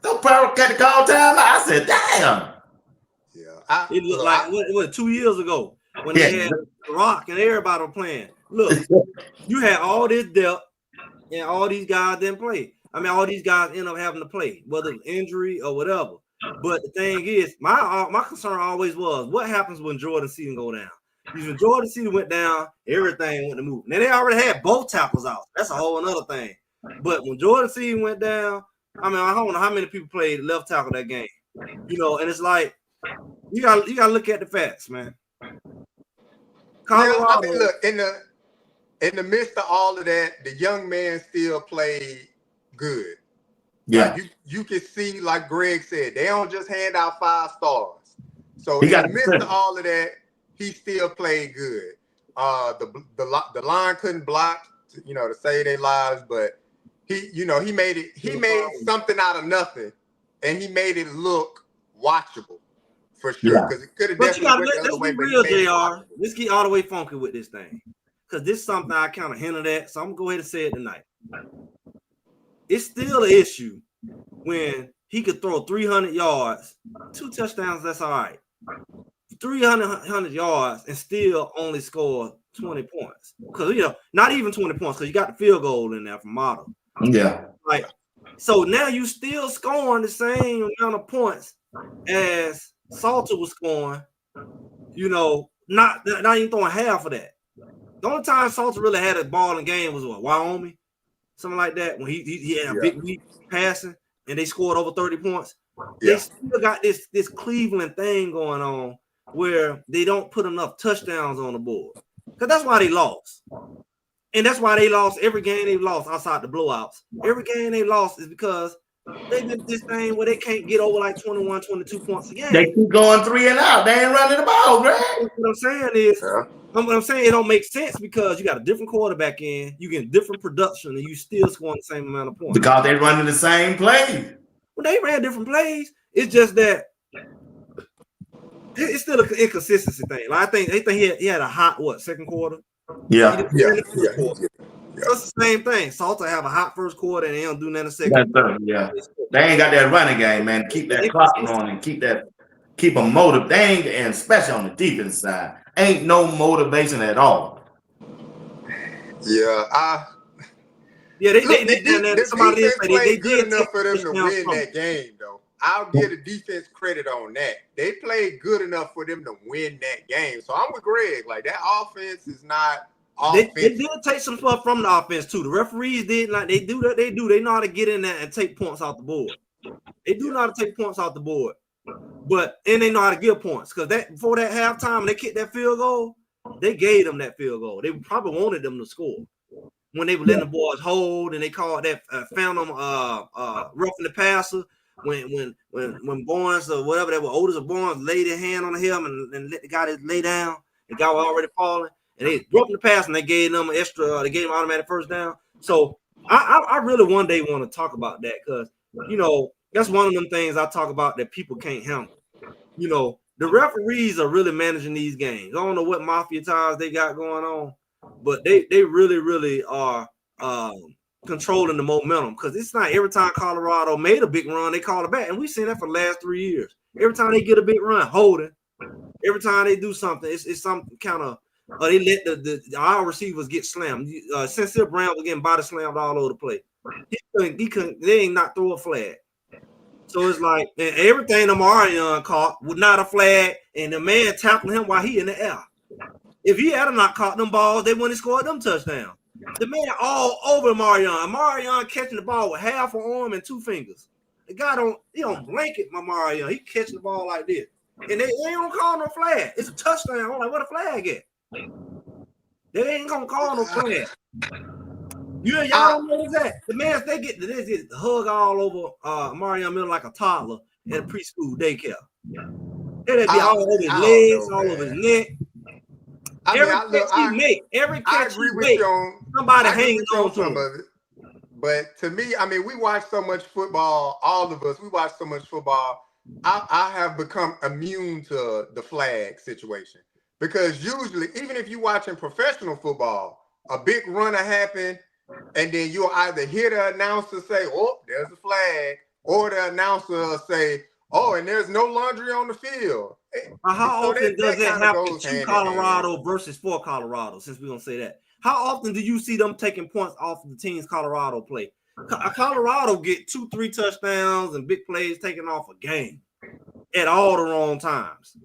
No problem. Got to call timeout. I said, "Damn." Yeah, it looked like what 2 years ago when they had Rock and everybody were playing. Look, you had all this depth, and all these guys didn't play. I mean, all these guys end up having to play, whether it's injury or whatever. But the thing is, my concern always was, what happens when Jordan Seaton go down? Because when Jordan Seaton went down, everything went to move. Now, they already had both tackles out. That's a whole another thing. But when Jordan Seaton went down, I mean, I don't know how many people played left tackle that game. And it's like, you got to look at the facts, man. Colorado, I mean, look, in the midst of all of that, the young man still played good. Yeah. Like you can see, like Greg said, they don't just hand out 5 stars. So in the midst of all of that, he still played good. The line couldn't block, to save their lives, but he made something out of nothing, and he made it look watchable for sure. Because it could have But you definitely gotta went the other let's way. be But real, he made JR. Let's get all the way funky with this thing. Because this is something I kind of hinted at. So I'm gonna go ahead and say it tonight. It's still an issue when he could throw 300 yards, 2 touchdowns, that's all right. 300 yards and still only score 20 points. Because, not even 20 points, because you got the field goal in there from Model. Yeah. Like, so now you still scoring the same amount of points as Salter was scoring, not even throwing half of that. The only time Salter really had a ball in the game was what, Wyoming? Something like that, when he had a big week passing and they scored over 30 points. They still got this Cleveland thing going on where they don't put enough touchdowns on the board. Because that's why they lost. And that's why they lost every game they lost outside the blowouts. Every game they lost is because they did this thing where they can't get over like 21, 22 points a game. They keep going 3 and out. They ain't running the ball, Greg. What I'm saying is, it don't make sense because you got a different quarterback in, you get different production, and you still scoring the same amount of points. Because they running the same play. Well, they ran different plays. It's just that it's still an inconsistency thing. Like, I think he had a hot second quarter. Yeah. So it's the same thing. Salter have a hot first quarter and they don't do nothing second. Yeah. They ain't got that running game, man. Keep that clock on and keep them motivated. They ain't, and especially on the defense side, ain't no motivation at all. Yeah, somebody defense played good did enough for them to win that game, though. I'll give the defense credit on that. They played good enough for them to win that game. So I'm with Greg. Like, that offense is not offense. They did take some stuff from the offense too. The referees did like they do that. They know how to get in there and take points off the board. They do know how to take points off the board. And they know how to give points because before that halftime, they kicked that field goal. They gave them that field goal. They probably wanted them to score when they were letting the boys hold, and they called that found them roughing the passer when Barnes or whatever they were, Otis or Barnes laid their hand on him and let the guy lay down. The guy was already falling, and they roughing the pass and they gave them an extra. They gave them automatic first down. So I really one day want to talk about that because that's one of them things I talk about that people can't handle. The referees are really managing these games. I don't know what mafia ties they got going on, but they really, really are controlling the momentum because it's not every time Colorado made a big run, they call it back. And we've seen that for the last 3 years. Every time they get a big run, holding. Every time they do something, it's something kind of they let our receivers get slammed. Sincere Brown was getting body slammed all over the place. They ain't not throw a flag. So it's like, and everything Amarion caught was not a flag, and the man tackling him while he in the air. If he had not caught them balls, they wouldn't have scored them touchdowns. The man all over Amarion catching the ball with half an arm and 2 fingers. The guy don't blanket Amarion. He catching the ball like this. And they don't call no flag. It's a touchdown. I'm like, what a flag at? They ain't gonna call no flag. Y'all don't know that. The man, they get the hug all over Marion Miller like a toddler at a preschool daycare. It'll be all over his legs, all over his neck. Every catch he make, somebody hanging on to him. Of it. But to me, we watch so much football, all of us, we watch so much football. I have become immune to the flag situation. Because usually, even if you're watching professional football, a big runner happen, and then you'll either hear the announcer say, oh, there's a flag, or the announcer say, oh, and there's no laundry on the field. How often does that happen to Colorado versus for Colorado, since we're going to say that? How often do you see them taking points off of the teams Colorado play? Colorado get 2-3 touchdowns and big plays taken off a game at all the wrong times.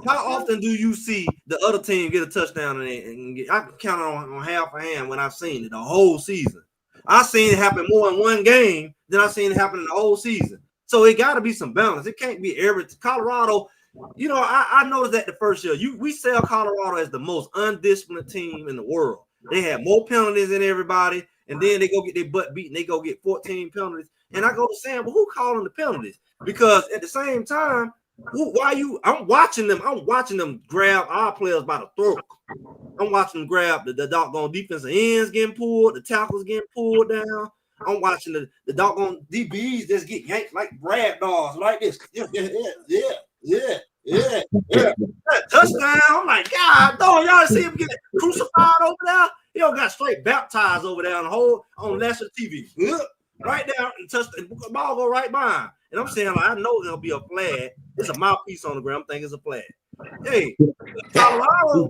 How often do you see the other team get a touchdown and get? I can count it on half a hand when I've seen it the whole season. I've seen it happen more in one game than I've seen it happen in the whole season. So it got to be some balance. It can't be every Colorado. I noticed that the first year we sell Colorado as the most undisciplined team in the world. They have more penalties than everybody, and then they go get their butt beaten. They go get 14 penalties, and I go to Sam, well, who calling the penalties? Because at the same time, I'm watching them grab our players by the throat. I'm watching them grab the doggone defensive ends getting pulled, the tackles getting pulled down. I'm watching the doggone DBs just get yanked like rag dolls like this. Yeah. Yeah. That touchdown. I'm like, God, dog, y'all see him get crucified over there? He don't got straight baptized over there on national TV. Right there and touch the ball go right by him. And I'm saying, like, I know there'll be a flag. It's a mouthpiece on the ground. I'm thinking it's a flag. Hey, Colorado.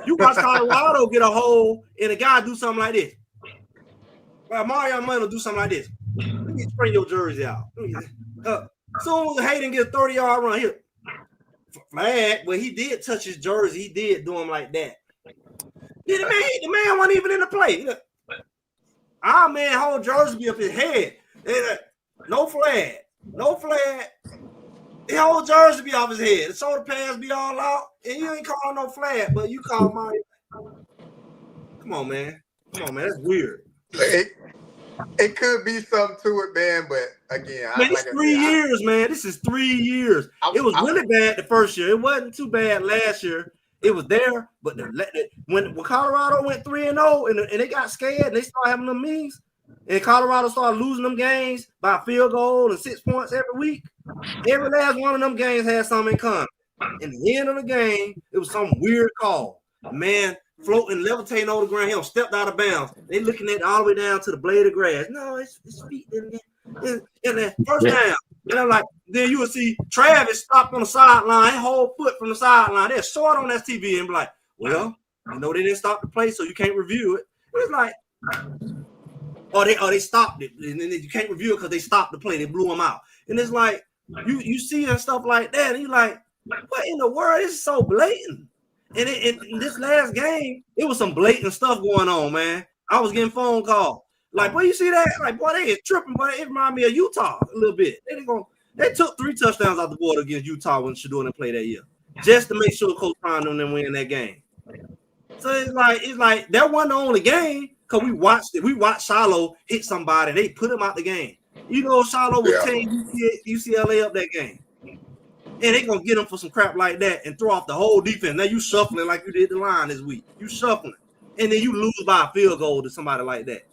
You watch Colorado get a hole and a guy do something like this. Well, Mario Mano do something like this. Let me spray your jersey out. Soon as Hayden get a 30-yard run here. Flag, well, he did touch his jersey. He did do him like that. The man wasn't even in the play. Our man whole jersey be up his head. No flag. No flag. The whole jersey be off his head. The shoulder pads be all out. And you ain't calling no flag, but you call my. Come on, man. That's weird. It could be something to it, man, but again, man, it's 3 years, man. This is 3 years. It was really bad the first year. It wasn't too bad last year. It was there, but when Colorado went 3-0 and they got scared and they started having them meetings, and Colorado started losing them games by a field goal and 6 points every week, every last one of them games had something in common. In the end of the game, it was some weird call. Man, floating, levitating over the ground, he stepped out of bounds. They looking at it all the way down to the blade of grass. No, it's feet in that first down. And I'm like, then you would see Travis stop on the sideline, whole foot from the sideline. They're short on that TV and be like, well, they didn't stop the play, so you can't review it. It's like, they stopped it, and then you can't review it because they stopped the play. They blew them out. And it's like, you see and stuff like that, and you're like, what in the world? This is so blatant. And in this last game, it was some blatant stuff going on, man. I was getting phone calls. Like, boy, you see that? Like, boy, they is tripping, but it reminded me of Utah a little bit. They took 3 touchdowns out the board against Utah when Shedeur didn't play that year, just to make sure Coach Prime didn't win that game. So it's like that wasn't the only game because we watched it. We watched Shiloh hit somebody. They put him out the game. Shiloh was tearing UCLA up that game. And they gonna get them for some crap like that and throw off the whole defense. Now you shuffling like you did the line this week. You shuffling, and then you lose by a field goal to somebody like that.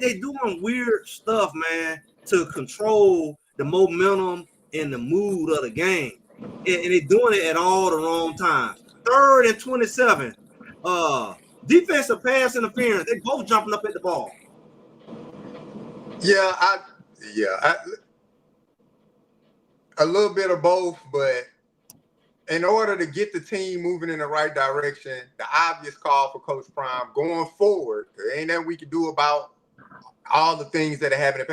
They doing weird stuff, man, to control the momentum and the mood of the game, and they doing it at all the wrong times. 3rd and 27, defensive pass interference. They both jumping up at the ball. A little bit of both, but in order to get the team moving in the right direction, the obvious call for Coach Prime going forward, there ain't nothing we can do about all the things that are happening.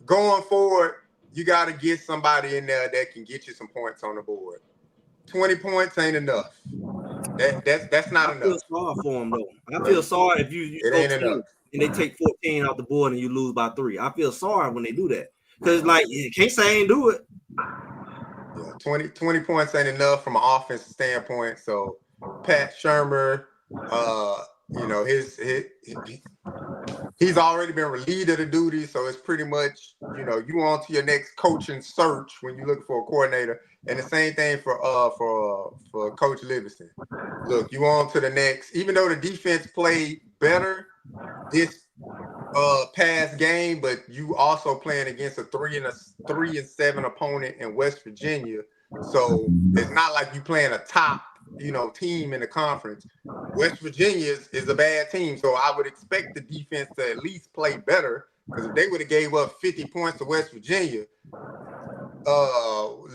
Going forward, you got to get somebody in there that can get you some points on the board. 20 points ain't enough. That's not enough. I feel sorry for them, though. I feel sorry if you it ain't enough. And they take 14 off the board and you lose by 3. I feel sorry when they do that. Because, like, you can't say I ain't do it. Yeah, 20 points ain't enough from an offensive standpoint. So Pat Shurmur, he's already been relieved of the duty, so it's pretty much, you on to your next coaching search when you're looking for a coordinator. And the same thing for Coach Livingston. Look, you on to the next. Even though the defense played better this past game, but you also playing against a 3-7 opponent in West Virginia. So it's not like you playing a top, team in the conference. West Virginia is a bad team, so I would expect the defense to at least play better, because if they would have gave up 50 points to West Virginia,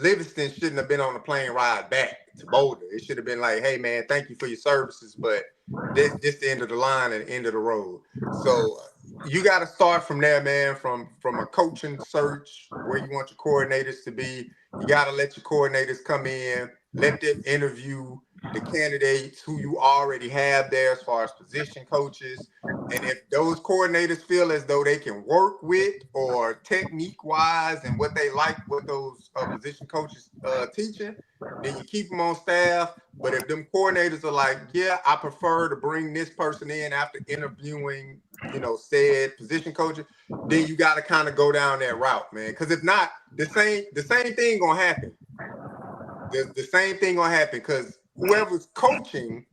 Livingston shouldn't have been on the plane ride back to Boulder. It should have been like, hey man, thank you for your services, but this the end of the line and the end of the road. So you got to start from there, man, from a coaching search where you want your coordinators to be. You got to let your coordinators come in, let them interview the candidates who you already have there as far as position coaches. And if those coordinators feel as though they can work with or technique-wise and what they like, what those position coaches teaching, then you keep them on staff. But if them coordinators are like, yeah, I prefer to bring this person in after interviewing, said position coaches, then you got to kind of go down that route, man. Because if not, the same thing gonna happen. The same thing gonna happen, because whoever's coaching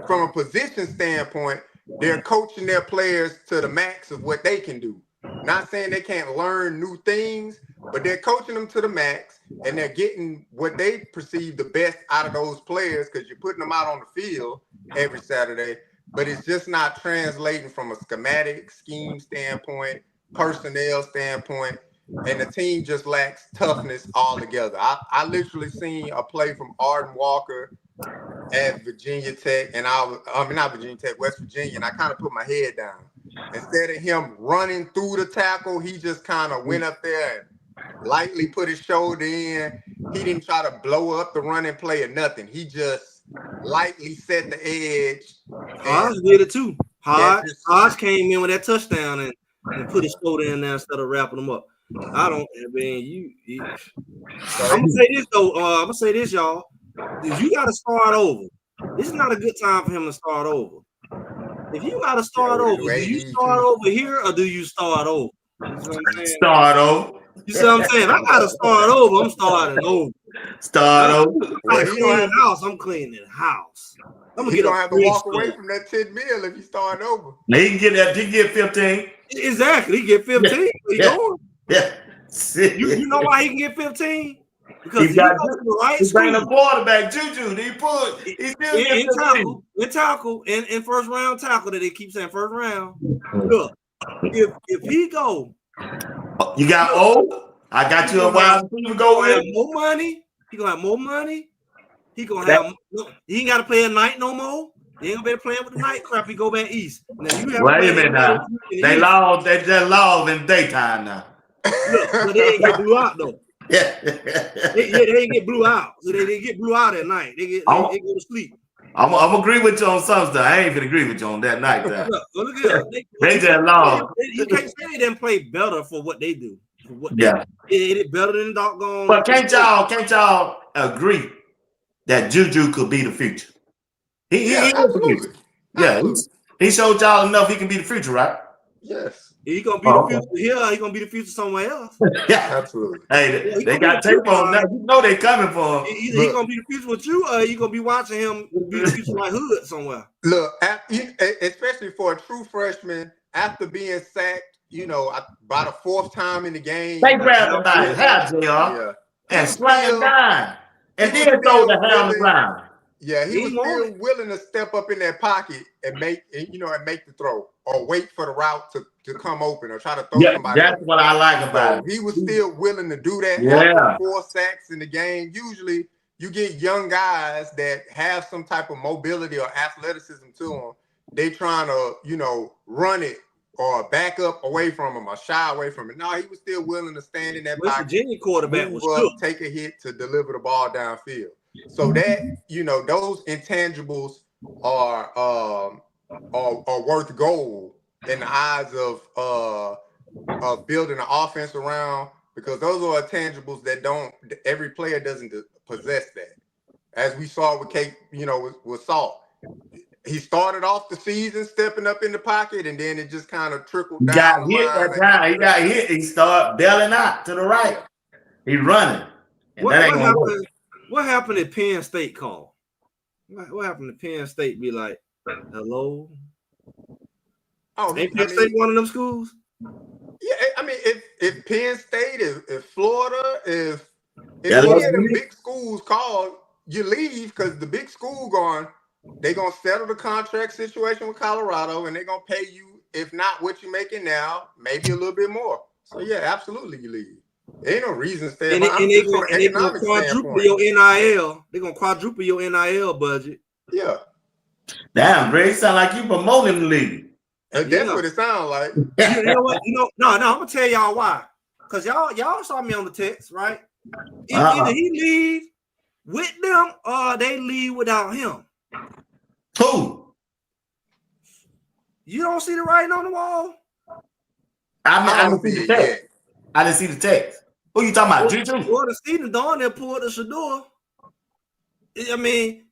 from a position standpoint, they're coaching their players to the max of what they can do. Not saying they can't learn new things, but they're coaching them to the max. and they're getting what they perceive the best out of those players because you're putting them out on the field every Saturday, but it's just not translating from a schematic scheme standpoint, personnel standpoint, and the team just lacks toughness altogether. I literally seen a play from Arden Walker at Virginia Tech, and I mean not Virginia Tech, West Virginia, and I kind of put my head down. Instead of him running through the tackle, he just kind of went up there and lightly put his shoulder in. He didn't try to blow up the running play or nothing. He just lightly set the edge. Hodge did it too. Hodge came in with that touchdown and put his shoulder in there instead of wrapping him up. I mean, I'm gonna say this though. I'm gonna say this, y'all. You got to start over. This is not a good time for him to start over. If you got to start over, do you start over here or do you start over? You know what I'm saying? Start over. You see what I'm saying? If I got to start over, I'm starting over. Start over. I clean the house. I'm cleaning the house. I'm gonna gonna have to walk away from that 10 mil if you start over. Now he can get that. He can get 15. Exactly. He get 15. Yeah. You know why he can get 15? Because he got the right he's bringing the quarterback, Juju. He still in tackle, in first round tackle that they keep saying first round. Look, if he go, you got I got you a wide receiver go with more money. He gonna have more money. He gonna have. He ain't got to play at night no more. They ain't gonna be playing with the night crap. He go back east. Now you have wait a minute now. They just lost in daytime now. Look, but they ain't get blew out though. Yeah. they ain't get blew out. So they get blew out at night. They go to sleep. I'm agree with you on some stuff. I ain't gonna agree with you on that night. Look at they just lost. You can't say they didn't play better for what they do. Yeah, it better than doggone. But can't y'all agree that Juju could be the future? He is the future. Yeah, he showed y'all enough. He can be the future, right? Yes. He gonna be the future here. He gonna be the future somewhere else. Yeah, absolutely. Hey, they got tape on now. You know they coming for him. Either he gonna be the future with you, or you gonna be watching him be the future like Hood somewhere. Look, especially for a true freshman, after being sacked, by the fourth time in the game, they grabbed him by his hat, JR, and slam him down, and then throw the helmet around. Yeah, he was still willing to step up in that pocket and make the throw, or wait for the route to come open, or try to throw somebody. That's what I like about it. He was still willing to do that. Yeah. 4 sacks in the game. Usually, you get young guys that have some type of mobility or athleticism to them. They trying to, run it or back up away from him or shy away from it. No, he was still willing to stand in that pocket. Virginia quarterback was up, take a hit to deliver the ball downfield. So that, those intangibles are worth gold in the eyes of building an offense around, because those are intangibles that every player doesn't possess that. As we saw with with Salt. He started off the season stepping up in the pocket, and then it just kind of trickled down. He got hit. He started bailing out to the right. He running. What happened at Penn State call? What happened at Penn State? Be like, hello? Ain't Penn State one of them schools? Yeah, I mean, if Penn State, if Florida, if any of them big schools call, you leave, because the big school they're going to settle the contract situation with Colorado, and they're going to pay you, if not what you're making now, maybe a little bit more. So, yeah, absolutely you leave. There ain't no reason to stay. And they're going to quadruple your NIL. They're going to quadruple your NIL budget. Yeah. Damn, Greg, sound like you promoting the league. That's what it sounds like. You know what? No, I'm going to tell y'all why. Because y'all saw me on the text, right? Either he leave with them or they leave without him. Who? You don't see the writing on the wall? I didn't see the text. I didn't see the text. Who you talking about? Juju? Well, the Stevens on there pulled the Shedeur. I mean,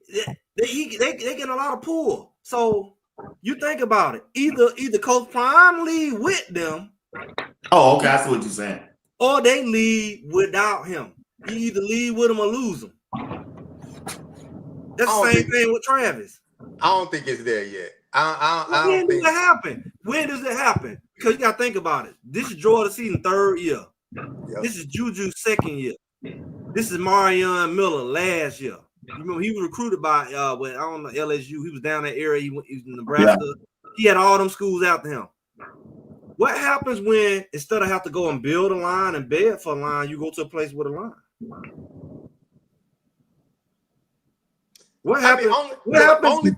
they getting a lot of pull. So you think about it. Either Coach Prime leave with them. Oh, okay. I see what you're saying. Or they leave without him. You either leave with him or lose him. That's the same thing with Travis. I don't think it's there yet. When does it happen? When does it happen? Because you got to think about it. This is Jordan season 3rd year. Yep. This is Juju's 2nd year. This is Marion Miller last year. You remember he was recruited by I don't know, LSU. He was down that area. He was in Nebraska. Yeah. He had all them schools after him. What happens when instead of have to go and build a line and beg for a line, you go to a place with a line? What happens? What happens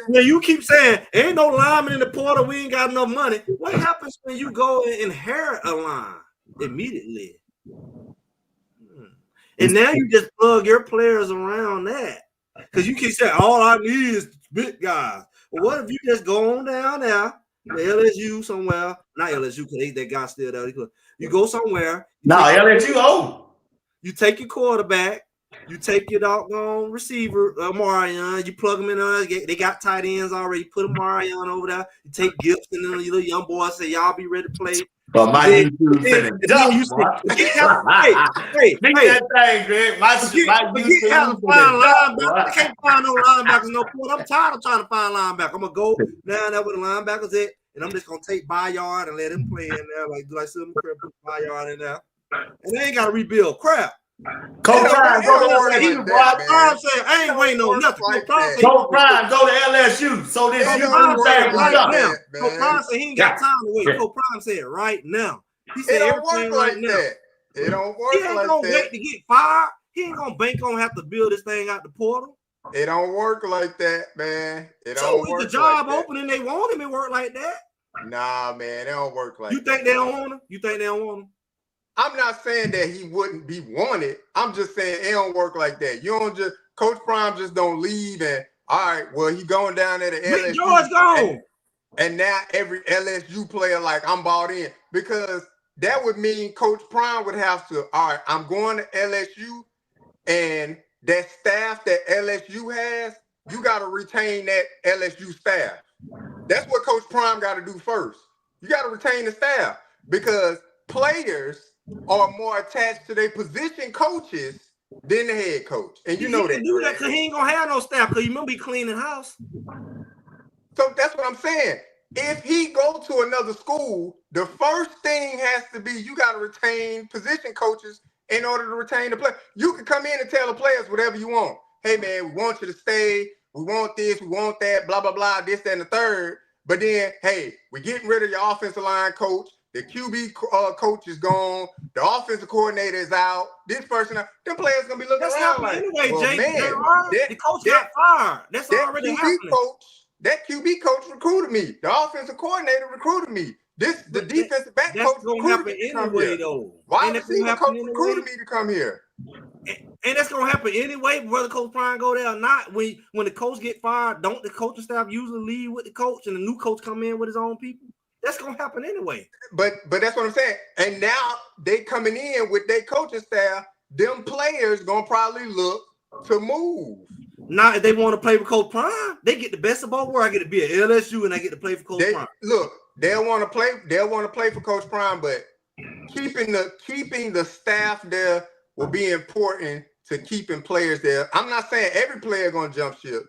when you keep saying ain't no lineman in the portal? We ain't got enough money. What happens when you go and inherit a line immediately? And now you just plug your players around that because you keep saying all I need is big guys. Well, what if you just go on down there, the LSU somewhere? Not LSU because that guy still there. You go somewhere. LSU old. You take your quarterback. You take your doggone receiver, Marion. You plug them in. They got tight ends already. Put a Marion over there. You take Gibson and the little young boy. Say y'all be ready to play. But my YouTube hey, that thing, Greg. My YouTube linebacker. I can't find no linebackers no point. I'm tired of trying to find linebacker. I'm gonna go down there with the linebackers at, and I'm just gonna take Bayard and let him play in there, like some crap, put Bayard in there, and they ain't gotta rebuild crap. Coach Prime, I ain't waiting on nothing. Coach Prime, go to LSU. So this Coach Prime said he ain't got time to wait. Coach Prime said right now. He said everything right now. It don't work like that. He ain't gonna wait to get fired. He ain't gonna bank on have to build this thing out the portal. It don't work like that, man. So is the job open and they want him to work like that? Nah, man, it don't work like that. You think they don't want him? You think they don't want him? I'm not saying that he wouldn't be wanted. I'm just saying it don't work like that. You don't just Coach Prime just don't leave and all right. Well, he going down there to LSU. George gone. And now every LSU player like I'm bought in because that would mean Coach Prime would have to. All right, I'm going to LSU, and that staff that LSU has, you got to retain that LSU staff. That's what Coach Prime got to do first. You got to retain the staff because players are more attached to their position coaches than the head coach. And you know that. Do that because he ain't gonna have no staff because you remember he cleaning house. So that's what I'm saying. If he go to another school, the first thing has to be you got to retain position coaches in order to retain the player. You can come in and tell the players whatever you want. Hey man, we want you to stay. We want this. We want that. Blah blah blah. This that, and the third. But then, hey, we're getting rid of your offensive line coach. The QB coach is gone. The offensive coordinator is out. This person, them players gonna be looking around like, anyway, well, the coach got fired. That's already happening. That QB coach recruited me. The offensive coordinator recruited me. The defensive back coach recruited me to come here. Why the receiver coach recruited me to come here? And that's gonna happen anyway, whether Coach Prime go there or not. When the coach get fired, don't the coaching staff usually leave with the coach and the new coach come in with his own people? That's gonna happen anyway. But that's what I'm saying. And now they coming in with their coaching staff. Them players gonna probably look to move. Now, if they want to play with Coach Prime, they get the best of both worlds. I get to be at LSU and I get to play for Coach Prime. Look, they'll want to play. They'll want to play for Coach Prime, but keeping the staff there will be important to keeping players there. I'm not saying every player gonna jump ship.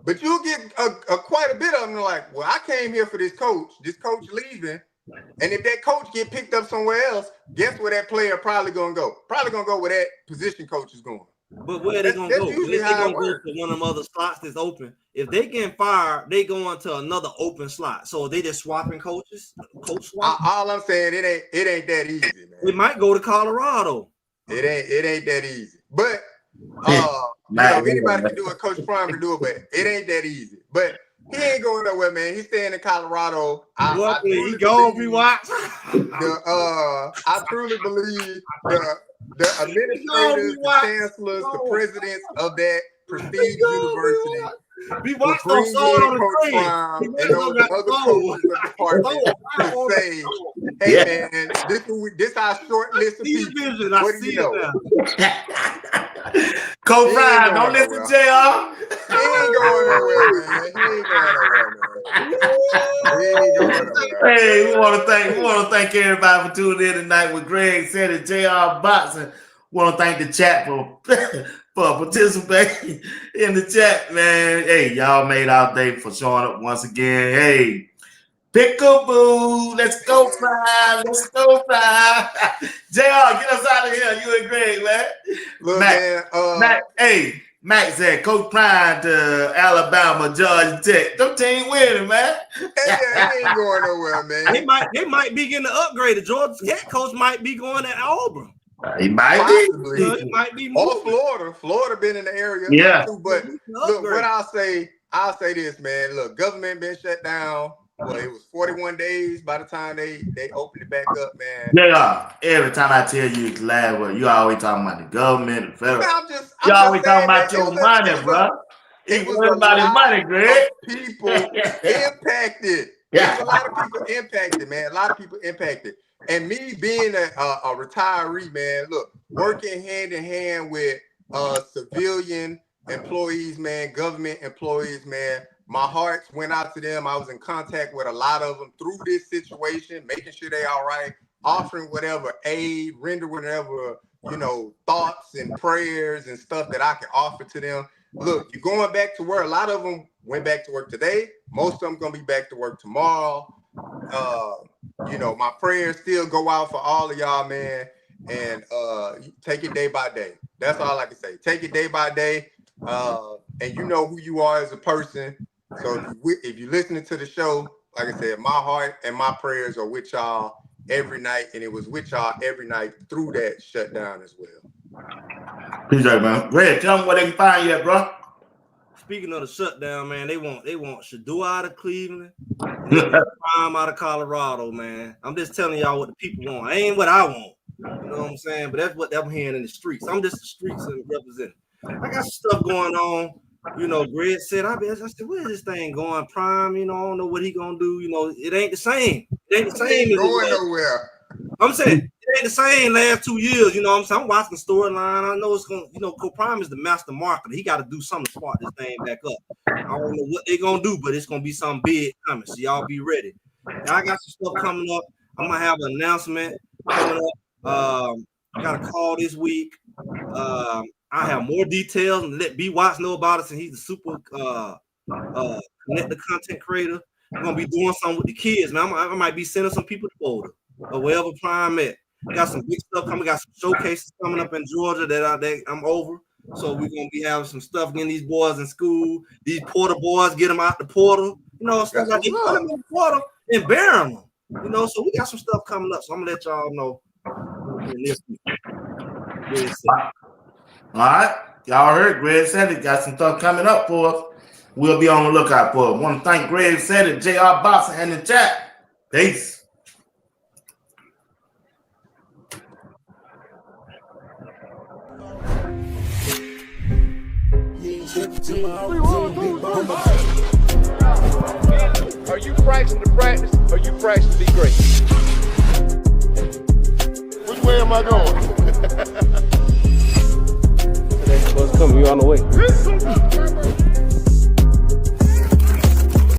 But you'll get quite a bit of them like, well, I came here for this coach leaving. And if that coach get picked up somewhere else, guess where that player probably going to go? Probably going to go where that position coach is going. But where are they going to go? They're going to go to one of them other slots that's open. If they get fired, they go into another open slot. So they just swapping coaches? Coach swap? All I'm saying, it ain't that easy, man. It might go to Colorado. It ain't that easy. But anybody can do it. Coach Prime can do it, but it ain't that easy. But he ain't going nowhere, man. He's staying in Colorado. He gonna be watched. I truly believe the administrators, the chancellors, the presidents of that prestige university We watched those songs on the screen. And those other coaches of the department to say, hey man, this our short list of people. What do you know? Coach Ryan, don't listen to JR. He ain't going nowhere, man. He ain't going nowhere. Hey, we want to thank everybody for tuning in tonight with Greg said and JR Boxing. Want to thank the chat for participating in the chat, man. Hey, y'all made our day for showing up once again. Hey, Pickaboo. Let's go, Prime. Let's go, Prime. JR, get us out of here. You and Greg, man. Look, Mac, hey, Mac said Coach Prime to Alabama, Georgia Tech. Them team winning, man. He ain't going nowhere, man. They might be getting upgraded. Georgia Tech coach might be going to Auburn. He might Possibly. He might be Or moving. Florida. Florida been in the area too. But look, what I'll say this, man. Look, government been shut down. Well, it was 41 days by the time they opened it back up, man. Yeah, every time I tell you it's last word, you always talking about the government, the federal. You always talking about your money, bro. It was about his money, Greg. People impacted. There's a lot of people impacted, man. A lot of people impacted. And me being a retiree, man, look, working hand in hand with civilian employees, man, government employees, man. My heart went out to them. I was in contact with a lot of them through this situation, making sure they all right, offering whatever aid, render whatever, thoughts and prayers and stuff that I can offer to them. Look, you're going back to work. A lot of them went back to work today. Most of them going to be back to work tomorrow. My prayers still go out for all of y'all, man. And take it day by day. That's all I can say. Take it day by day. And you know who you are as a person. So if you're listening to the show, like I said, my heart and my prayers are with y'all every night, and it was with y'all every night through that shutdown as well. Appreciate it, man. Red, tell them where they can find you at, bro. Speaking of the shutdown, man, they want Shedeur out of Cleveland, and they want Prime out of Colorado, man. I'm just telling y'all what the people want. It ain't what I want. You know what I'm saying? But that's what I'm hearing in the streets. I'm just the streets and representing. I got some stuff going on. Greg said, I said, where is this thing going, Prime? I don't know what he gonna do. It ain't the same. It ain't the same. It ain't going nowhere. I'm saying it ain't the same last 2 years. You know what I'm saying? I'm watching the storyline. I know it's gonna, Prime is the master marketer. He got to do something to spark this thing back up. I don't know what they're gonna do, but it's gonna be something big coming. So y'all be ready. Now, I got some stuff coming up. I'm gonna have an announcement coming up. I got a call this week. I have more details and let B Watts know about it, since he's a super connected content creator. I'm gonna be doing something with the kids, man. I might be sending some people to Boulder or wherever Prime at. Got some big stuff coming. Got some showcases coming up in Georgia that I'm over. So we're gonna be having some stuff, getting these boys in school. These porter boys, get them out the portal. Stuff like they put them in the portal and bury them. So we got some stuff coming up. So I'm gonna let y'all know. All right, y'all heard Greg said it. Got some stuff coming up for us. We'll be on the lookout for it. Want to thank Greg said it, JR Boxing, and the chat. Peace. Are you practicing to practice, or you practicing to be great? Which way am I going? Next bus coming, you on the way.